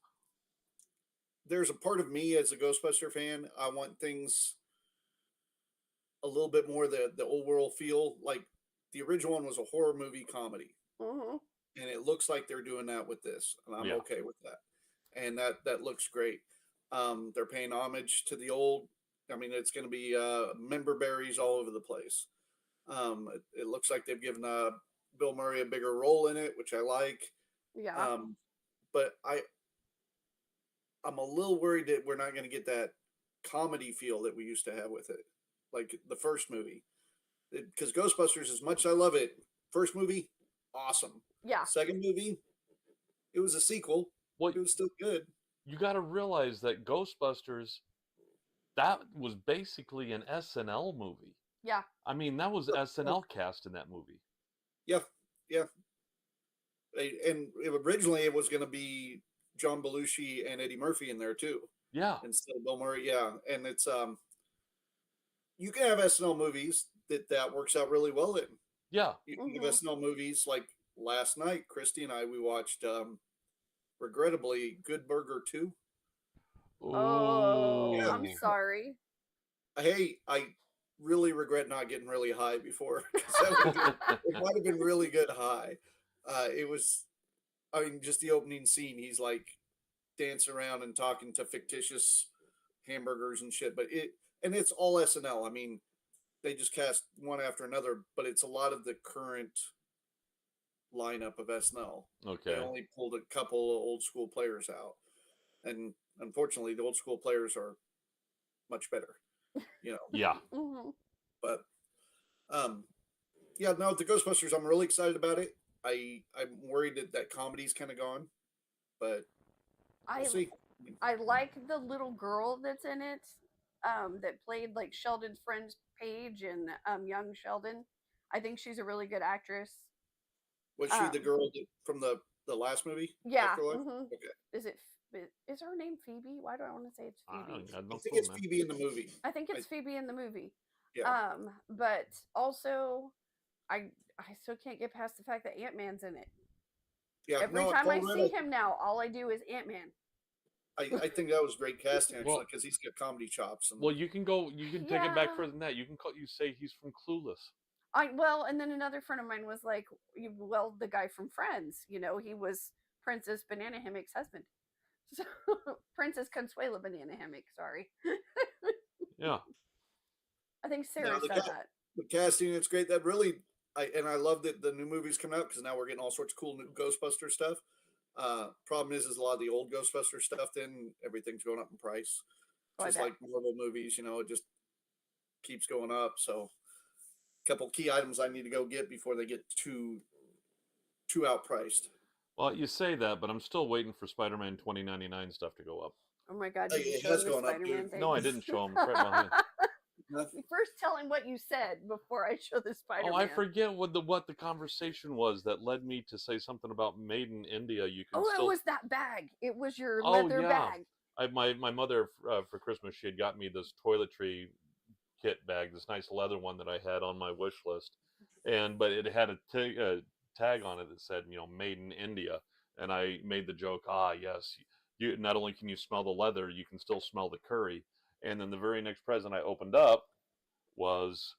Speaker 1: a part of me as a Ghostbuster fan. I want things a little bit more the old world feel. Like the original one was a horror movie comedy,
Speaker 2: mm-hmm.
Speaker 1: and it looks like they're doing that with this, and I'm okay with that. And that looks great. They're paying homage to the old. I mean, it's going to be member berries all over the place. It looks like they've given Bill Murray a bigger role in it, which I like.
Speaker 2: Yeah.
Speaker 1: But I'm a little worried that we're not going to get that comedy feel that we used to have with it, like the first movie. Because Ghostbusters, as much as I love it, first movie, awesome.
Speaker 2: Yeah.
Speaker 1: Second movie, it was a sequel. Well, it was still good.
Speaker 3: You got to realize that Ghostbusters, that was basically an SNL movie.
Speaker 2: Yeah.
Speaker 3: I mean, that was SNL cast in that movie.
Speaker 1: Yeah, yeah. And originally it was going to be John Belushi and Eddie Murphy in there too.
Speaker 3: Yeah.
Speaker 1: Instead of Bill Murray, yeah. And it's you can have SNL movies that works out really well in.
Speaker 3: Yeah.
Speaker 1: You can have SNL movies like last night, Christy and I, we watched regrettably Good Burger 2.
Speaker 2: Oh, yeah. I'm sorry.
Speaker 1: Hey, I really regret not getting really high before. It might have been really good high. It was, I mean, just the opening scene. He's like dancing around and talking to fictitious hamburgers and shit. But it's all SNL. I mean, they just cast one after another, but it's a lot of the current lineup of SNL.
Speaker 3: Okay.
Speaker 1: They only pulled a couple of old school players out. And unfortunately, the old school players are much better,
Speaker 3: Yeah.
Speaker 1: But yeah, no, the Ghostbusters. I'm really excited about it. I'm worried that comedy's kind of gone, but we'll
Speaker 2: I
Speaker 1: see.
Speaker 2: I like the little girl that's in it, that played like Sheldon's friend's Paige and young Sheldon. I think she's a really good actress.
Speaker 1: Was she the
Speaker 2: Um,
Speaker 1: girl from the last movie,
Speaker 2: yeah.
Speaker 1: Afterlife? Okay,
Speaker 2: Is it? Is her name Phoebe? Why do I want to say it's
Speaker 3: I
Speaker 2: Phoebe?
Speaker 3: got
Speaker 1: I
Speaker 3: no
Speaker 1: think
Speaker 3: clue,
Speaker 1: it's
Speaker 3: man.
Speaker 1: Phoebe in the movie.
Speaker 2: I think
Speaker 1: I
Speaker 2: it's Phoebe in the movie.
Speaker 1: yeah.
Speaker 2: But also, I still can't get past the fact that Ant Man's in it.
Speaker 1: Yeah,
Speaker 2: Every
Speaker 1: no,
Speaker 2: time I
Speaker 1: Paul
Speaker 2: see
Speaker 1: Rudd.
Speaker 2: him now, all I do is Ant Man.
Speaker 1: I think that was great casting actually
Speaker 3: Well,
Speaker 1: because he's got comedy chops and
Speaker 3: well, you can go. You can take it back
Speaker 2: Yeah.
Speaker 3: further than that. You can call. You say he's from Clueless.
Speaker 2: And then another friend of mine was like, well, the guy from Friends, he was Princess Banana Hammock's husband. So Princess Consuela Banana Hammock, sorry.
Speaker 3: Yeah.
Speaker 2: I think
Speaker 1: no,
Speaker 2: Sarah said that.
Speaker 1: the casting it's great. That really I love that the new movies coming out because now we're getting all sorts of cool new Ghostbuster stuff. Problem is a lot of the old Ghostbuster stuff. Then everything's going up in price,
Speaker 2: Oh, I
Speaker 1: just
Speaker 2: bet.
Speaker 1: like Marvel movies. It just keeps going up. So, a couple key items I need to go get before they get too outpriced.
Speaker 3: Well, you say that, but I'm still waiting for Spider-Man 2099 stuff to go up.
Speaker 2: Oh my God, did you
Speaker 1: It
Speaker 2: show
Speaker 1: has
Speaker 2: him the
Speaker 1: gone up,
Speaker 2: Spider-Man
Speaker 1: dude.
Speaker 2: thing?
Speaker 3: No, I didn't show him. It's right behind.
Speaker 2: First tell him what you said before I show the Spider-Man.
Speaker 3: Oh, I forget what the conversation was that led me to say something about made in India. You can
Speaker 2: Oh,
Speaker 3: still.
Speaker 2: it was that bag. It was your
Speaker 3: Oh
Speaker 2: leather
Speaker 3: yeah,
Speaker 2: bag.
Speaker 3: my mother for Christmas she had got me this toiletry kit bag, this nice leather one that I had on my wish list, but it had a tag on it that said made in India, and I made the joke, yes, you not only can you smell the leather, you can still smell the curry, and then the very next present I opened up was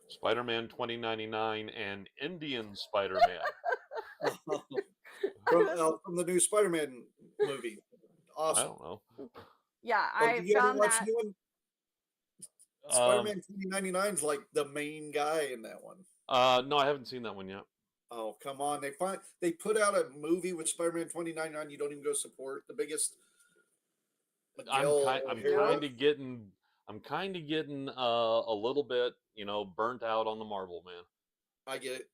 Speaker 3: Spider-Man 2099 and Indian Spider-Man.
Speaker 1: From the new Spider-Man movie.
Speaker 3: I
Speaker 1: Awesome.
Speaker 3: don't know.
Speaker 2: Yeah,
Speaker 1: Oh,
Speaker 2: I
Speaker 1: did you ever
Speaker 2: found
Speaker 1: watch
Speaker 2: that.
Speaker 1: the new one? Spider-Man 2099 is like the main guy in that one.
Speaker 3: No, I haven't seen that one yet.
Speaker 1: Oh, come on. They put out a movie with Spider-Man 2099 you don't even go support. The biggest Miguel
Speaker 3: I'm
Speaker 1: O'Hara.
Speaker 3: kind of getting a little bit burnt out on the Marvel, man.
Speaker 1: I get it.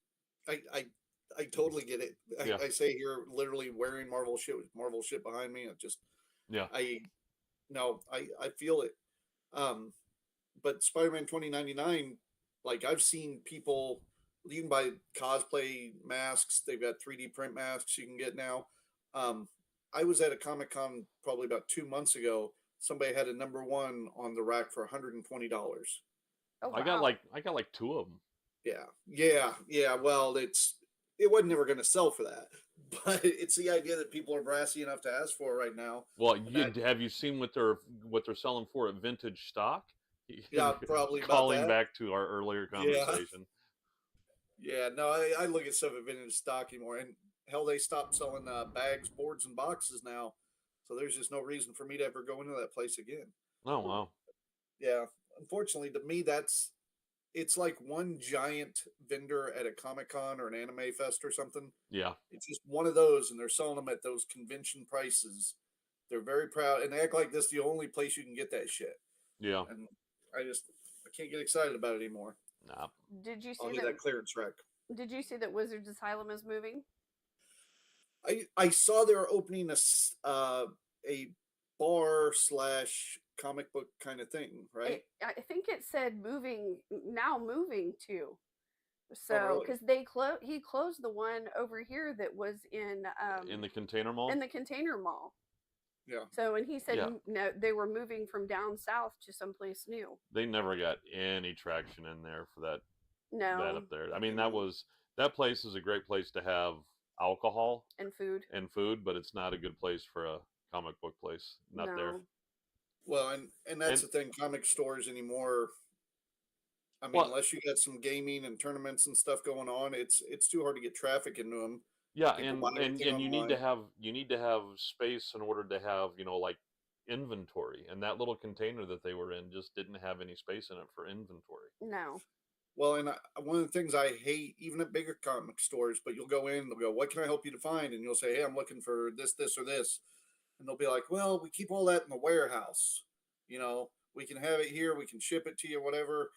Speaker 1: I totally get it.
Speaker 3: Yeah.
Speaker 1: I say here literally wearing Marvel shit with Marvel shit behind me.
Speaker 3: Yeah.
Speaker 1: I no, I feel it. Um but Spider-Man 2099, like I've seen people you can buy cosplay masks. They've got 3D print masks you can get now. Um, I was at a Comic Con probably about 2 months ago. Somebody had a number one on the rack for $120.
Speaker 2: Oh
Speaker 3: I
Speaker 2: wow.
Speaker 3: got like two of them.
Speaker 1: Yeah. Well, it wasn't never going to sell for that, but it's the idea that people are brassy enough to ask for it right now.
Speaker 3: Well, have you seen what they're selling for at vintage stock?
Speaker 1: Yeah, probably about
Speaker 3: Calling
Speaker 1: that.
Speaker 3: back to our earlier conversation.
Speaker 1: Yeah, no, I look at stuff at vintage stock anymore, and hell, they stopped selling bags, boards, and boxes now. So there's just no reason for me to ever go into that place again.
Speaker 3: Oh wow.
Speaker 1: Yeah, unfortunately, to me, it's like one giant vendor at a Comic Con or an Anime Fest or something.
Speaker 3: Yeah.
Speaker 1: It's just one of those, and they're selling them at those convention prices. They're very proud, and they act like this is the only place you can get that shit.
Speaker 3: Yeah.
Speaker 1: And I can't get excited about it anymore.
Speaker 3: Nah.
Speaker 2: Did you
Speaker 1: I'll
Speaker 2: see
Speaker 1: need that clearance rack.
Speaker 2: Did you see that Wizards Asylum is moving?
Speaker 1: I saw they were opening a bar slash comic book kind of thing, right?
Speaker 2: I think it said moving to.
Speaker 1: Oh,
Speaker 2: So
Speaker 1: really?
Speaker 2: because he closed the one over here that was in
Speaker 3: the Container Mall.
Speaker 2: in the Container Mall.
Speaker 1: Yeah.
Speaker 2: So and he said
Speaker 3: Yeah.
Speaker 2: no, they were moving from down south to someplace new.
Speaker 3: They never got any traction in there for that
Speaker 2: No.
Speaker 3: up there. I mean, that place is a great place to have alcohol
Speaker 2: And food.
Speaker 3: but it's not a good place for a comic book place. Not there.
Speaker 2: No.
Speaker 1: Well, and that's the thing. Comic stores anymore. I mean,
Speaker 3: Well-
Speaker 1: unless you got some gaming and tournaments and stuff going on, it's too hard to get traffic into them.
Speaker 3: Yeah,
Speaker 1: People
Speaker 3: and
Speaker 1: buy everything
Speaker 3: you need
Speaker 1: online.
Speaker 3: to have space in order to have like inventory. And that little container that they were in just didn't have any space in it for inventory.
Speaker 2: No.
Speaker 1: Well, and one of the things I hate, even at bigger comic stores, but you'll go in, they'll go, "What can I help you to find?" And you'll say, "Hey, I'm looking for this, this, or this," and they'll be like, "Well, we keep all that in the warehouse. We can have it here, we can ship it to you, whatever."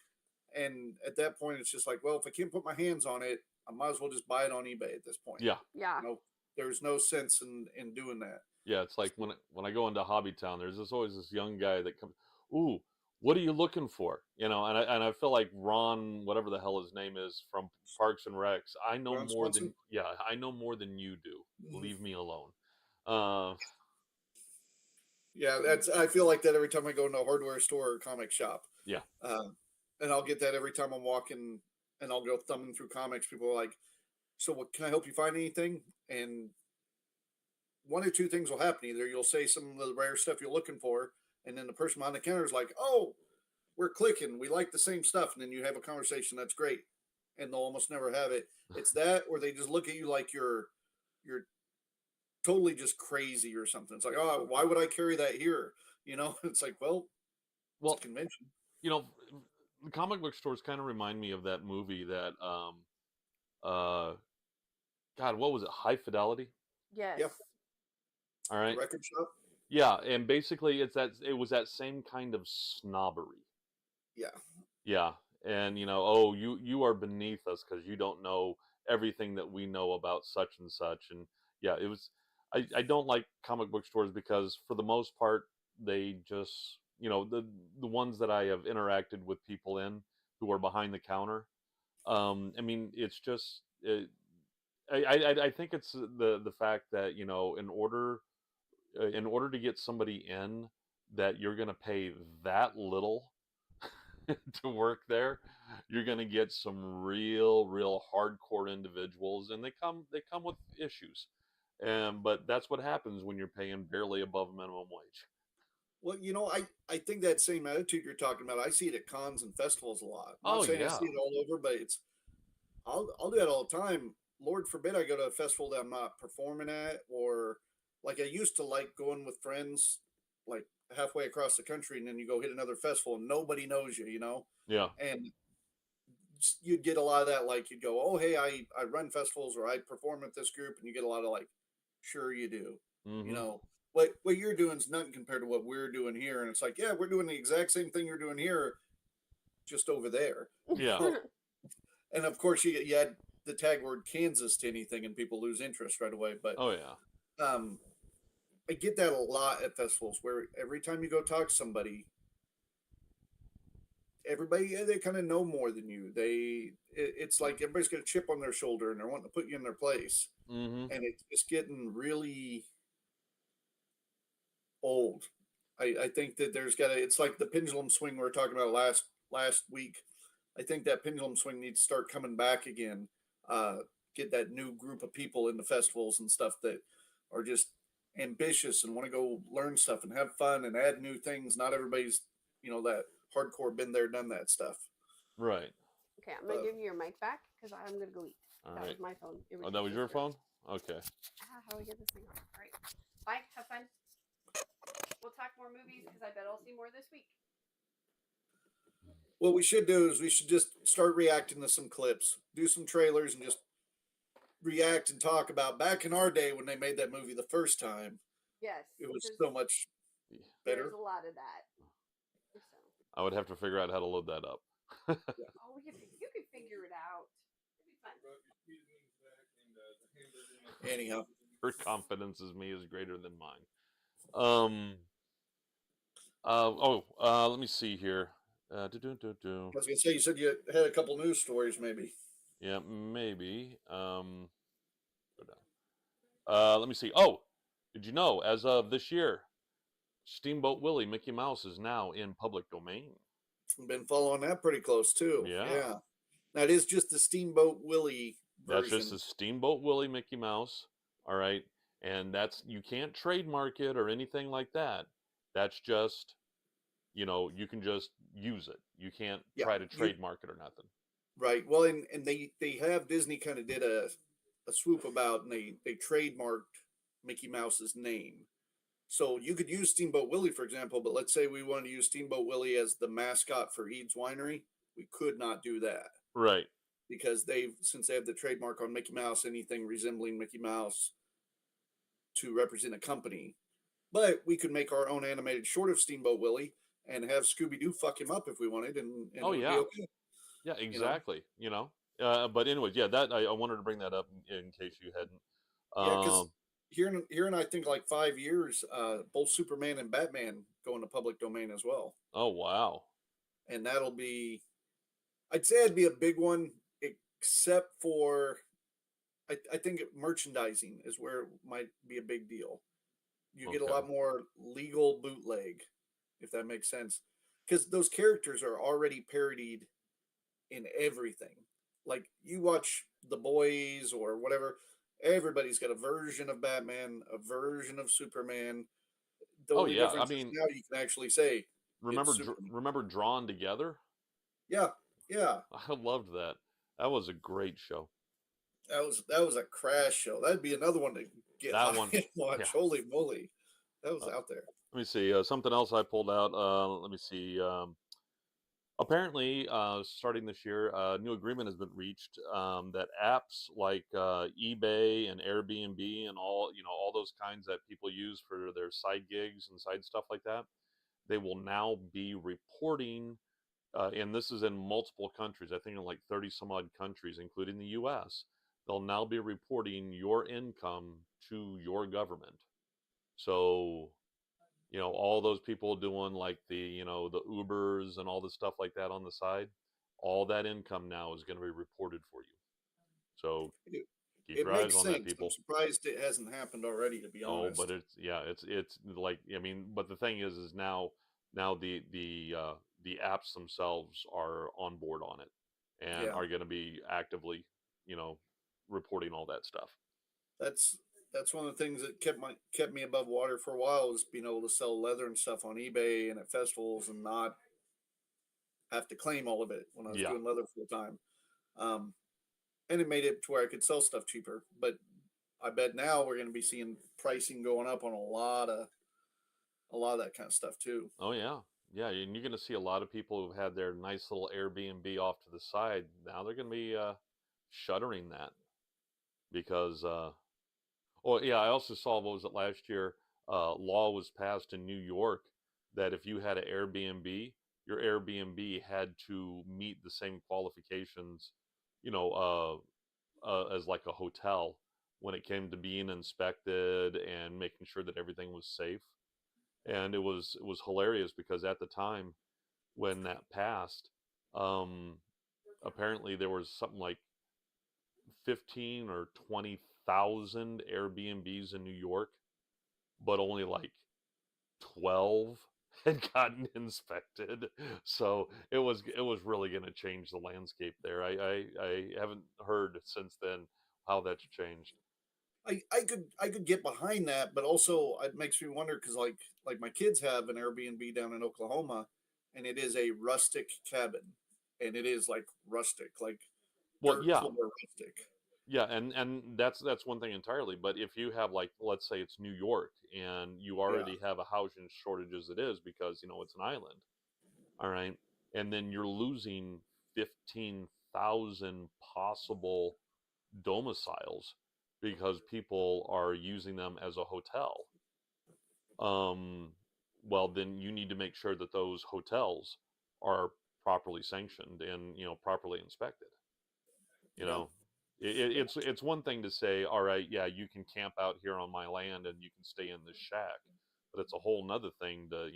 Speaker 1: And at that point, it's just like, well, if I can't put my hands on it, I might as well just buy it on eBay at this point.
Speaker 3: Yeah.
Speaker 2: Yeah.
Speaker 1: There's no sense in doing that.
Speaker 3: Yeah, it's like when I go into Hobby Town, there's always this young guy that comes, "Ooh, what are you looking for?" And I feel like Ron, whatever the hell his name is from Parks and Recs, I know
Speaker 1: Ron
Speaker 3: more
Speaker 1: Swanson?
Speaker 3: than I know more than you do.
Speaker 1: Mhm.
Speaker 3: Leave me alone. Uh,
Speaker 1: Yeah, I feel like that every time I go into a hardware store or comic shop.
Speaker 3: yeah,
Speaker 1: And I'll get that every time I'm walking and I'll go thumbing through comics. People are like, "So what can I help you find anything?" And one or two things will happen. Either you'll say some of the rare stuff you're looking for, and then the person behind the counter is like, "Oh, we're clicking. We like the same stuff." And then you have a conversation that's great. And they'll almost never have it. It's that, or they just look at you like you're totally just crazy or something. It's like, "Oh, why would I carry that here?" It's like, well, it's a
Speaker 3: well,
Speaker 1: convention.
Speaker 3: you know, the comic book stores kind of remind me of that movie that uh, God, what was it? High Fidelity.
Speaker 2: Yes.
Speaker 1: Yeah,
Speaker 3: All
Speaker 1: the
Speaker 3: right.
Speaker 1: record shop.
Speaker 3: Yeah, and basically it was that same kind of snobbery.
Speaker 1: Yeah.
Speaker 3: Yeah, and oh, you are beneath us because you don't know everything that we know about such and such. And yeah, it was. I don't like comic book stores because for the most part they just the ones that I have interacted with people in who are behind the counter. I mean, it's just I think it's the fact that in order to get somebody in that you're going to pay that little to work there, you're going to get some real hardcore individuals, and they come with issues. But that's what happens when you're paying barely above minimum wage.
Speaker 1: Well, I think that same attitude you're talking about, I see it at cons and festivals a lot. I'm not
Speaker 3: Oh
Speaker 1: saying I
Speaker 3: yeah.
Speaker 1: see it all over, but I'll do that all the time. Lord forbid I go to a festival that I'm not performing at, or like I used to like going with friends like halfway across the country, and then you go hit another festival and nobody knows you.
Speaker 3: Yeah.
Speaker 1: And you'd get a lot of that, like you'd go, "Oh, hey, I run festivals or I perform with this group," and you get a lot of like, "Sure you do." You
Speaker 3: Mm-hmm.
Speaker 1: know, what you're doing is nothing compared to what we're doing here. And it's like, yeah, we're doing the exact same thing you're doing here, just over there.
Speaker 3: Yeah.
Speaker 1: And of course, you add the tag word Kansas to anything, and people lose interest right away. But
Speaker 3: Oh yeah.
Speaker 1: I get that a lot at festivals, where every time you go talk to somebody, everybody, yeah, they kind of know more than you. It's like everybody's got a chip on their shoulder, and they're wanting to put you in their place,
Speaker 3: Mm-hmm.
Speaker 1: and it's just getting really old. I think that it's like the pendulum swing we were talking about last week. I think that pendulum swing needs to start coming back again. Uh, get that new group of people in the festivals and stuff that are just ambitious and want to go learn stuff and have fun and add new things. Not everybody's, that hardcore been there, done that stuff.
Speaker 3: Right.
Speaker 2: Okay, I'm gonna give you your mic back because I'm gonna go eat.
Speaker 3: All
Speaker 2: That
Speaker 3: right.
Speaker 2: was my phone. It
Speaker 3: Oh, that was your
Speaker 2: sister.
Speaker 3: phone? Okay.
Speaker 2: How do I get this thing off? All right. Bye. Have fun. We'll talk more movies because I bet I'll see more this week.
Speaker 1: What we should do is we should just start reacting to some clips, do some trailers, and just react and talk about back in our day when they made that movie the first time.
Speaker 2: Yes.
Speaker 1: It was so much better.
Speaker 2: There's a lot of that. So.
Speaker 3: I would have to figure out how to load that up.
Speaker 2: Oh, you can figure it out. It'll be fun.
Speaker 1: Anyhow,
Speaker 3: Her confidence in me is greater than mine. Let me see here.
Speaker 1: I was gonna say, you said you had a couple news stories, maybe.
Speaker 3: Yeah, maybe. Go down. Let me see. Oh, did you know as of this year, Steamboat Willie Mickey Mouse is now in public domain?
Speaker 1: I've been following that pretty close too.
Speaker 3: Yeah.
Speaker 1: That is just the Steamboat Willie
Speaker 3: That's
Speaker 1: version.
Speaker 3: just the Steamboat Willie Mickey Mouse. All right. And you can't trademark it or anything like that. That's just, you can just use it. You can't try to trademark it or nothing.
Speaker 1: Right. Well, and they have Disney kind of did a swoop about, and they trademarked Mickey Mouse's name. So you could use Steamboat Willie, for example, but let's say we wanted to use Steamboat Willie as the mascot for Eads Winery. We could not do that.
Speaker 3: Right.
Speaker 1: Because since they have the trademark on Mickey Mouse, anything resembling Mickey Mouse to represent a company. But we could make our own animated short of Steamboat Willie and have Scooby-Doo fuck him up if we wanted, and
Speaker 3: Oh,
Speaker 1: it would
Speaker 3: yeah.
Speaker 1: be okay.
Speaker 3: Yeah,
Speaker 1: You know,
Speaker 3: exactly. But anyways, yeah, that I wanted to bring that up in case you hadn't.
Speaker 1: yeah, because
Speaker 3: Um,
Speaker 1: here in I think like 5 years, both Superman and Batman go into public domain as well,
Speaker 3: oh wow.
Speaker 1: and that'll be, I'd say it'd be a big one, except for I think merchandising is where it might be a big deal. You get a
Speaker 3: Okay.
Speaker 1: lot more legal bootleg, if that makes sense, because those characters are already parodied in everything. Like you watch The Boys or whatever, everybody's got a version of Batman, a version of Superman. The
Speaker 3: Oh
Speaker 1: only
Speaker 3: yeah. I
Speaker 1: difference is
Speaker 3: mean,
Speaker 1: now you can actually say it's
Speaker 3: remember
Speaker 1: Superman.
Speaker 3: remember Drawn Together?
Speaker 1: Yeah, yeah.
Speaker 3: I loved that. That was a great show.
Speaker 1: That was a crash show. That'd be another one to get
Speaker 3: That
Speaker 1: high
Speaker 3: one,
Speaker 1: and
Speaker 3: yeah.
Speaker 1: watch. Holy moly, that was
Speaker 3: Uh,
Speaker 1: out there.
Speaker 3: Let me see. Something else I pulled out. Let me see. Apparently, starting this year, a new agreement has been reached that apps like eBay and Airbnb and all those kinds that people use for their side gigs and side stuff like that, they will now be reporting, and this is in multiple countries. I think in like 30 some odd countries, including the U.S. They'll now be reporting your income to your government. So all those people doing like the Ubers and all the stuff like that on the side, all that income now is going to be reported for you. So
Speaker 1: It,
Speaker 3: keep
Speaker 1: it
Speaker 3: your eyes
Speaker 1: makes
Speaker 3: on that,
Speaker 1: sense. I'm
Speaker 3: people.
Speaker 1: surprised it hasn't happened already. To be
Speaker 3: Oh, but
Speaker 1: honest.
Speaker 3: it's like, I mean, but the thing is now the apps themselves are on board on it and
Speaker 1: Yeah,
Speaker 3: are going to be actively, you know, reporting all that stuff.
Speaker 1: that's that's one of the things that kept me above water for a while, was being able to sell leather and stuff on eBay and at festivals and not have to claim all of it when I was
Speaker 3: Yeah.
Speaker 1: doing leather full time. Um, and it made it to where I could sell stuff cheaper. But I bet now we're going to be seeing pricing going up on a lot of that kind of stuff too.
Speaker 3: Oh yeah. Yeah, and you're going to see a lot of people who've had their nice little Airbnb off to the side. Now they're going to be shuttering that because oh yeah, I also saw, what was it, last year, law was passed in New York that if you had an Airbnb, your Airbnb had to meet the same qualifications, you know, as like a hotel when it came to being inspected and making sure that everything was safe. And it was hilarious because at the time when that passed, um, apparently there was something like 15 or 20,000 Airbnbs in New York, but only like 12 had gotten inspected. So it was really going to change the landscape there. I haven't heard since then how that's changed.
Speaker 1: I could get behind that, but also it makes me wonder because like my kids have an Airbnb down in Oklahoma, and it is a rustic cabin, and it is like rustic, like
Speaker 3: Well,
Speaker 1: dirt
Speaker 3: yeah,
Speaker 1: floor rustic.
Speaker 3: yeah, and that's one thing entirely. But if you have, like, let's say it's New York and you
Speaker 1: Yeah,
Speaker 3: already have a housing shortage as it is because it's an island, all right, and then you're losing 15,000 possible domiciles because people are using them as a hotel. Um, well, then you need to make sure that those hotels are properly sanctioned and properly inspected. You
Speaker 1: yeah.
Speaker 3: know, it's one thing to say, all right, yeah, you can camp out here on my land and you can stay in this shack, but it's a whole nother thing to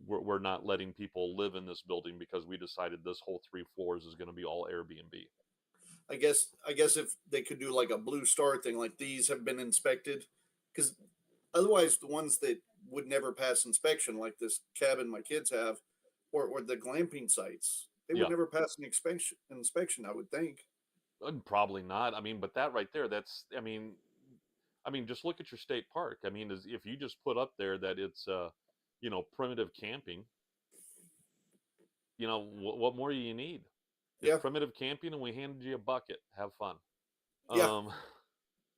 Speaker 3: we're not letting people live in this building because we decided this whole 3 floors is going to be all Airbnb.
Speaker 1: I guess if they could do like a blue star thing, like these have been inspected, because otherwise the ones that would never pass inspection, like this cabin my kids have, or the glamping sites, they would
Speaker 3: Yeah.
Speaker 1: never pass an inspection. I would think.
Speaker 3: Probably not. I mean, but that right there, that's, I mean, just look at your state park. I mean, if you just put up there that it's, primitive camping, what more do you need? It's
Speaker 1: Yeah,
Speaker 3: primitive camping, and we handed you a bucket. Have fun.
Speaker 1: yeah.
Speaker 3: Um,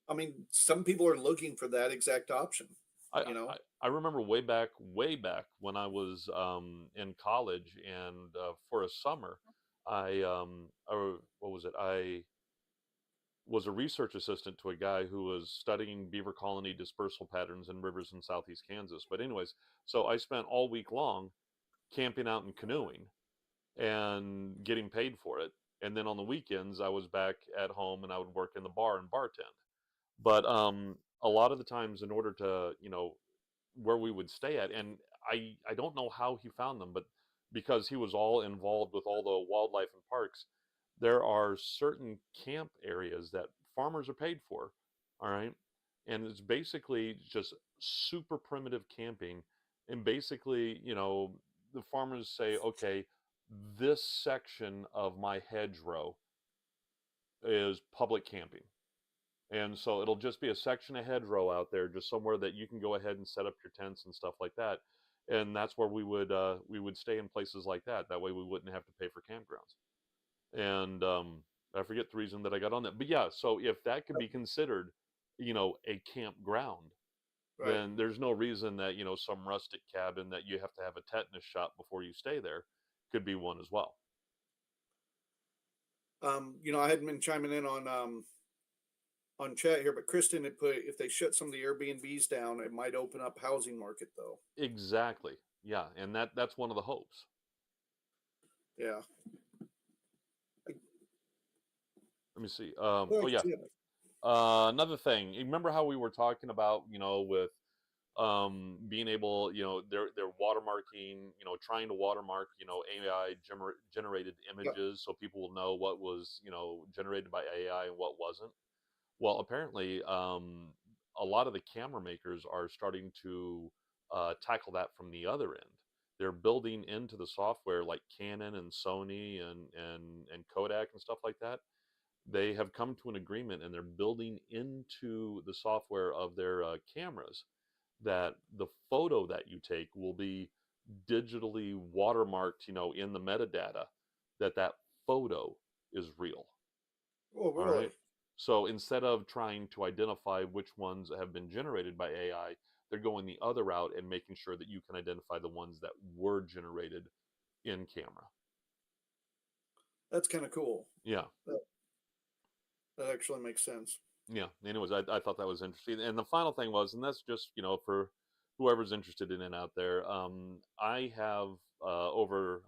Speaker 1: I mean, some people are looking for that exact option.
Speaker 3: I,
Speaker 1: You know,
Speaker 3: I remember way back when I was in college, and for a summer, what was it? I was a research assistant to a guy who was studying beaver colony dispersal patterns in rivers in southeast Kansas. But anyways, so I spent all week long camping out and canoeing. and getting paid for it. And then on the weekends, I was back at home and I would work in the bar and bartend. But a lot of the times, in order to, where we would stay at, and I don't know how he found them, but because he was all involved with all the wildlife and parks, there are certain camp areas that farmers are paid for, all right? And it's basically just super primitive camping. And basically, the farmers say, okay, this section of my hedgerow is public camping. And so it'll just be a section of hedgerow out there, just somewhere that you can go ahead and set up your tents and stuff like that. And that's where we would stay in places like that. That way we wouldn't have to pay for campgrounds. And I forget the reason that I got on that, but yeah. So if that could be considered, a campground,
Speaker 1: Right.
Speaker 3: then there's no reason that some rustic cabin that you have to have a tetanus shot before you stay there could be one as well.
Speaker 1: I hadn't been chiming in on chat here, but Kristen had put if they shut some of the Airbnbs down, it might open up housing market though.
Speaker 3: Exactly. Yeah, and that's one of the hopes.
Speaker 1: Yeah.
Speaker 3: Let me see.
Speaker 1: Go
Speaker 3: Oh
Speaker 1: ahead,
Speaker 3: yeah.
Speaker 1: Jim.
Speaker 3: Another thing. You remember how we were talking about, with being able, they're watermarking, trying to watermark, AI generated
Speaker 1: Yep.
Speaker 3: images so people will know what was, generated by AI and what wasn't. Well, apparently, a lot of the camera makers are starting to tackle that from the other end. They're building into the software like Canon and Sony and Kodak and stuff like that. They have come to an agreement and they're building into the software of their cameras that the photo that you take will be digitally watermarked, in the metadata, that photo is real.
Speaker 1: Oh,
Speaker 3: All
Speaker 1: really?
Speaker 3: right. So instead of trying to identify which ones have been generated by AI, they're going the other route and making sure that you can identify the ones that were generated in camera.
Speaker 1: That's kind of cool.
Speaker 3: Yeah.
Speaker 1: That, that actually makes sense.
Speaker 3: Yeah. Anyways, I thought that was interesting. And the final thing was, and that's just, for whoever's interested in it out there, I have over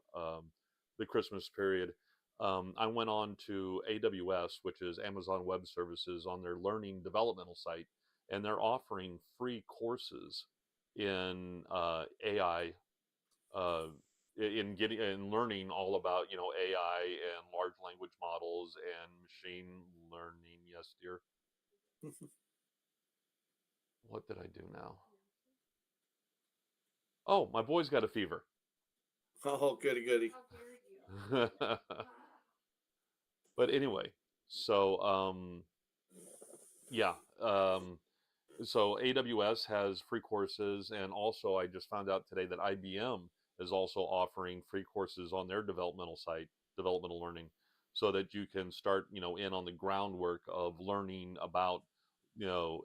Speaker 3: the Christmas period, I went on to AWS, which is Amazon Web Services, on their learning developmental site, and they're offering free courses in AI, uh, in getting and learning all about AI and large language models and machine learning. Yes, dear. What did I do now? Oh, my boy's got a fever.
Speaker 1: Oh, goody goody.
Speaker 3: But anyway, so yeah, so AWS has free courses, and also I just found out today that IBM is also offering free courses on their developmental site, developmental learning, so that you can start, in on the groundwork of learning about,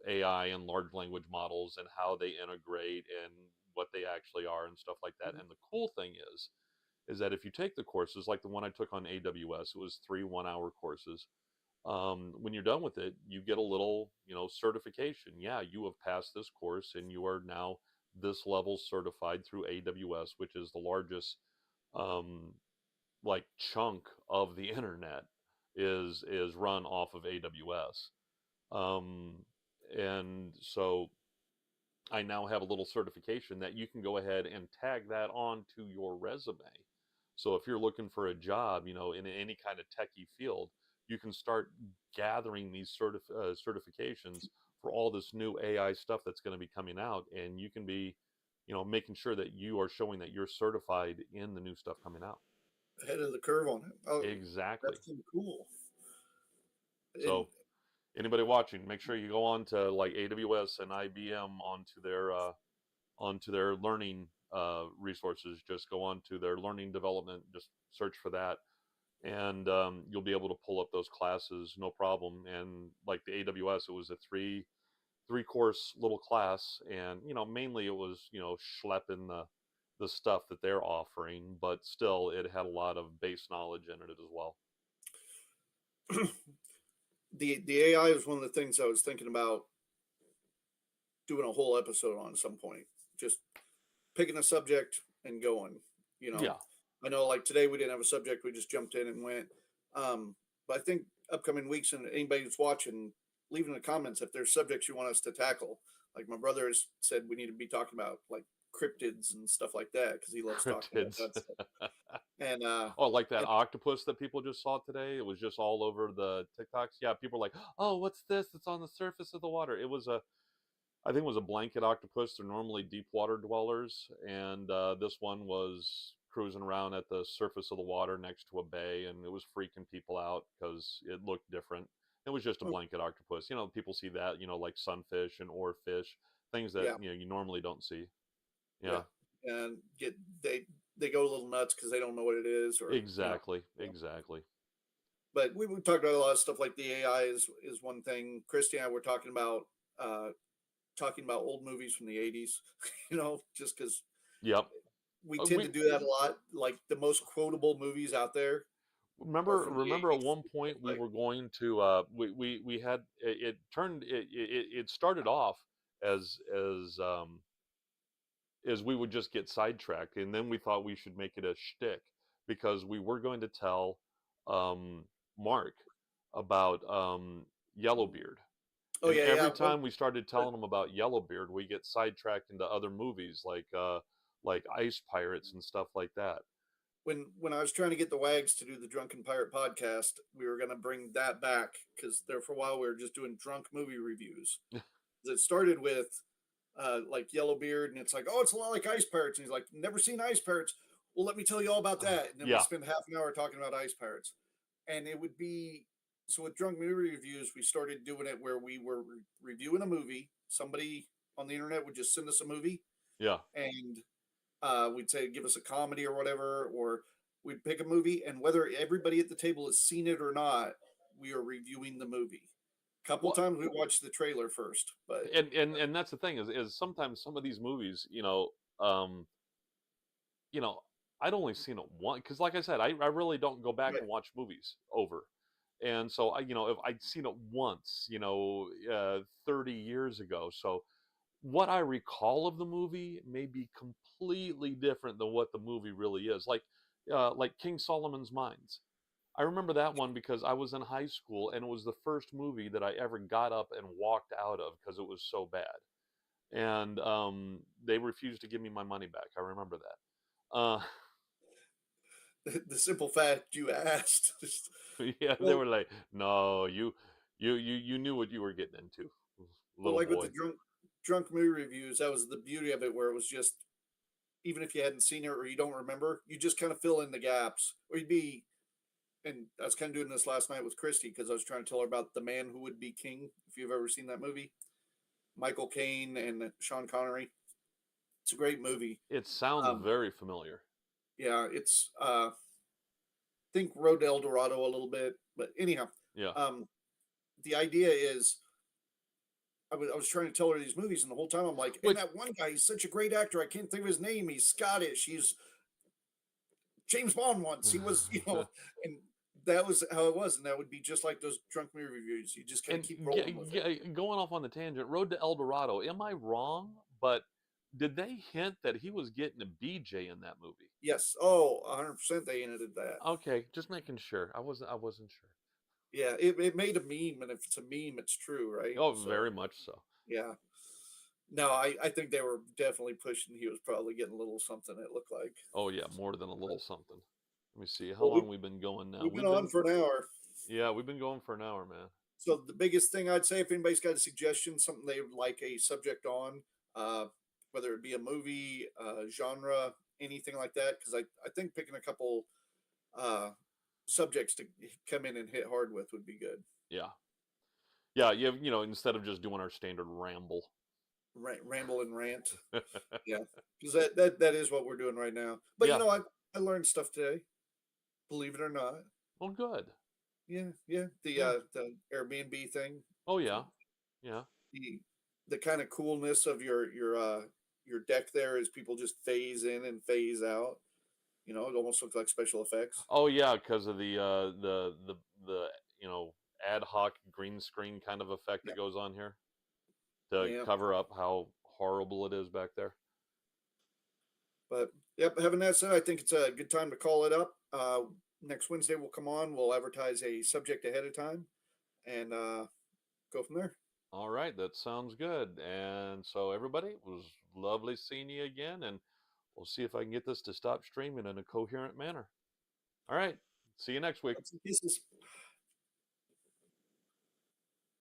Speaker 3: AI and large language models and how they integrate and what they actually are and stuff like that. And the cool thing is that if you take the courses like the one I took on AWS, it was 3 1-hour courses. When you're done with it, you get a little, certification. Yeah, you have passed this course and you are now this level certified through AWS, which is the largest, um, like chunk of the internet is run off of AWS. Um, and so I now have a little certification that you can go ahead and tag that onto your resume. So if you're looking for a job, in any kind of techie field, you can start gathering these certifications for all this new AI stuff that's going to be coming out, and you can be, making sure that you are showing that you're certified in the new stuff coming out.
Speaker 1: Ahead of the curve on it. Oh,
Speaker 3: Exactly.
Speaker 1: that's kind of cool. And
Speaker 3: So anybody watching, make sure you go on to like AWS and IBM onto their learning resources. Just go on to their learning development, just search for that, and you'll be able to pull up those classes, no problem. And like the AWS, it was a three course little class, and mainly it was schlepping the stuff that they're offering, but still it had a lot of base knowledge in it as well.
Speaker 1: the AI is one of the things I was thinking about doing a whole episode on some point. Just picking a subject and going.
Speaker 3: Yeah.
Speaker 1: I know, like today we didn't have a subject; we just jumped in and went. But I think upcoming weeks, and anybody who's watching, leave in the comments if there's subjects you want us to tackle. Like my brother has said, we need to be talking about like cryptids and stuff like that because he loves talking about
Speaker 3: Cryptids.
Speaker 1: that stuff. And
Speaker 3: Oh, like that
Speaker 1: and
Speaker 3: octopus that people just saw today. It was just all over the TikToks. Yeah, people were like, "Oh, what's this? It's on the surface of the water." It was a, I think it was a blanket octopus. They're normally deep water dwellers, and this one was cruising around at the surface of the water next to a bay, and it was freaking people out because it looked different. It was just a
Speaker 1: oh,
Speaker 3: blanket octopus. You know, people see that. You know, like sunfish and oarfish, things that
Speaker 1: yeah,
Speaker 3: you normally don't see.
Speaker 1: yeah,
Speaker 3: Yeah,
Speaker 1: and get they go a little nuts because they don't know what it is, or
Speaker 3: exactly,
Speaker 1: yeah.
Speaker 3: exactly.
Speaker 1: But we talked about a lot of stuff like the AI is one thing. Christy and I were uh, talking about old movies from the '80s, just because
Speaker 3: Yep.
Speaker 1: we tend
Speaker 3: We
Speaker 1: to do that a lot. Like the most quotable movies out there are
Speaker 3: remember
Speaker 1: from the
Speaker 3: remember at
Speaker 1: '80s.
Speaker 3: one point we
Speaker 1: Like,
Speaker 3: were going to we had it turned it started off as as we would just get sidetracked, and then we thought we should make it a shtick because we were going to tell um, Mark about Yellowbeard,
Speaker 1: oh
Speaker 3: and
Speaker 1: yeah, yeah.
Speaker 3: every time we started
Speaker 1: But
Speaker 3: telling him about Yellowbeard, we get sidetracked into other movies like Ice Pirates and stuff like that.
Speaker 1: when I was trying to get the Wags to do the Drunken Pirate podcast, we were going to bring that back because there for a while we were just doing drunk movie reviews. It started with like Yellowbeard, and it's like, oh, it's a lot like Ice Pirates, and he's like, never seen Ice Pirates. Well, let me tell you all about that, and then we
Speaker 3: Yeah,
Speaker 1: spend half an hour talking about Ice Pirates, and it would be so with drunk movie reviews, we started doing it where we were reviewing a movie. Somebody on the internet would just send us a movie,
Speaker 3: yeah.
Speaker 1: and we'd say give us a comedy or whatever, or we'd pick a movie, and whether everybody at the table has seen it or not, we are reviewing the movie. A couple
Speaker 3: Well,
Speaker 1: times we watched the trailer first, but
Speaker 3: and that's the thing is sometimes some of these movies, um, you know, I'd only seen it once because, like I said, I really don't go back
Speaker 1: right,
Speaker 3: and watch movies over. And so if I'd seen it once, 30 years ago, so what I recall of the movie may be completely different than what the movie really is. Like King Solomon's Mines. I remember that one because I was in high school and it was the first movie that I ever got up and walked out of because it was so bad. And they refused to give me my money back. I remember that.
Speaker 1: the simple fact you asked.
Speaker 3: Yeah, they
Speaker 1: well,
Speaker 3: were like, "No, you knew what you were getting into,
Speaker 1: well,
Speaker 3: little
Speaker 1: like with the
Speaker 3: boy."
Speaker 1: drunk movie reviews, that was the beauty of it, where it was just even if you hadn't seen it or you don't remember, you just kind of fill in the gaps, or you'd be. And I was kind of doing this last night with Christy because I was trying to tell her about The Man Who Would Be King. If you've ever seen that movie, Michael Caine and Sean Connery. It's a great movie.
Speaker 3: It sounds
Speaker 1: Um,
Speaker 3: very familiar.
Speaker 1: yeah, it's think Road to El Dorado a little bit, but anyhow,
Speaker 3: Yeah.
Speaker 1: um, the idea is I was trying to tell her these movies, and the whole time I'm like, and
Speaker 3: Which
Speaker 1: that one guy, he's such a great actor. I can't think of his name. He's Scottish. He's James Bond once. He was, and that was how it was, and that would be just like those drunk movie reviews. You just kind of
Speaker 3: and
Speaker 1: keep rolling with it.
Speaker 3: going off on the tangent, Road to El Dorado. Am I wrong? But did they hint that he was getting a BJ in that movie?
Speaker 1: Yes. Oh, 100% they ended that.
Speaker 3: Okay, just making sure. I wasn't sure.
Speaker 1: Yeah, it made a meme, and if it's a meme, it's true, right?
Speaker 3: Oh,
Speaker 1: So
Speaker 3: very much so.
Speaker 1: yeah. No, I think they were definitely pushing. He was probably getting a little something. It looked like.
Speaker 3: Oh yeah, more than a
Speaker 1: But,
Speaker 3: little something. Let me see how
Speaker 1: well,
Speaker 3: long we've been going now.
Speaker 1: we've been
Speaker 3: We've
Speaker 1: on
Speaker 3: been
Speaker 1: for an hour.
Speaker 3: Yeah, we've been going for an hour, man.
Speaker 1: So the biggest thing I'd say, if anybody's got a suggestion, something they would like a subject on, uh, whether it be a movie, genre, anything like that, because I think picking a couple uh, subjects to come in and hit hard with would be good.
Speaker 3: Yeah. Yeah, instead of just doing our standard ramble.
Speaker 1: Ramble and rant, yeah, because that is what we're doing right now. But
Speaker 3: Yeah.
Speaker 1: I learned stuff today, believe it or not.
Speaker 3: Well, good.
Speaker 1: Yeah, yeah,
Speaker 3: Yeah.
Speaker 1: the Airbnb thing,
Speaker 3: Oh yeah. Yeah.
Speaker 1: the the kind of coolness of your deck there is people just phase in and phase out. It almost looks like special effects.
Speaker 3: Oh yeah, because of the ad hoc green screen kind of effect
Speaker 1: Yeah,
Speaker 3: that goes on here to
Speaker 1: yeah.
Speaker 3: cover up how horrible it is back there.
Speaker 1: But Yep. Having that said, I think it's a good time to call it up. Next Wednesday we'll come on. We'll advertise a subject ahead of time and go from there.
Speaker 3: All right, that sounds good. And so, everybody, it was lovely seeing you again, and we'll see if I can get this to stop streaming in a coherent manner. All right, see you next week.
Speaker 1: Bits and pieces.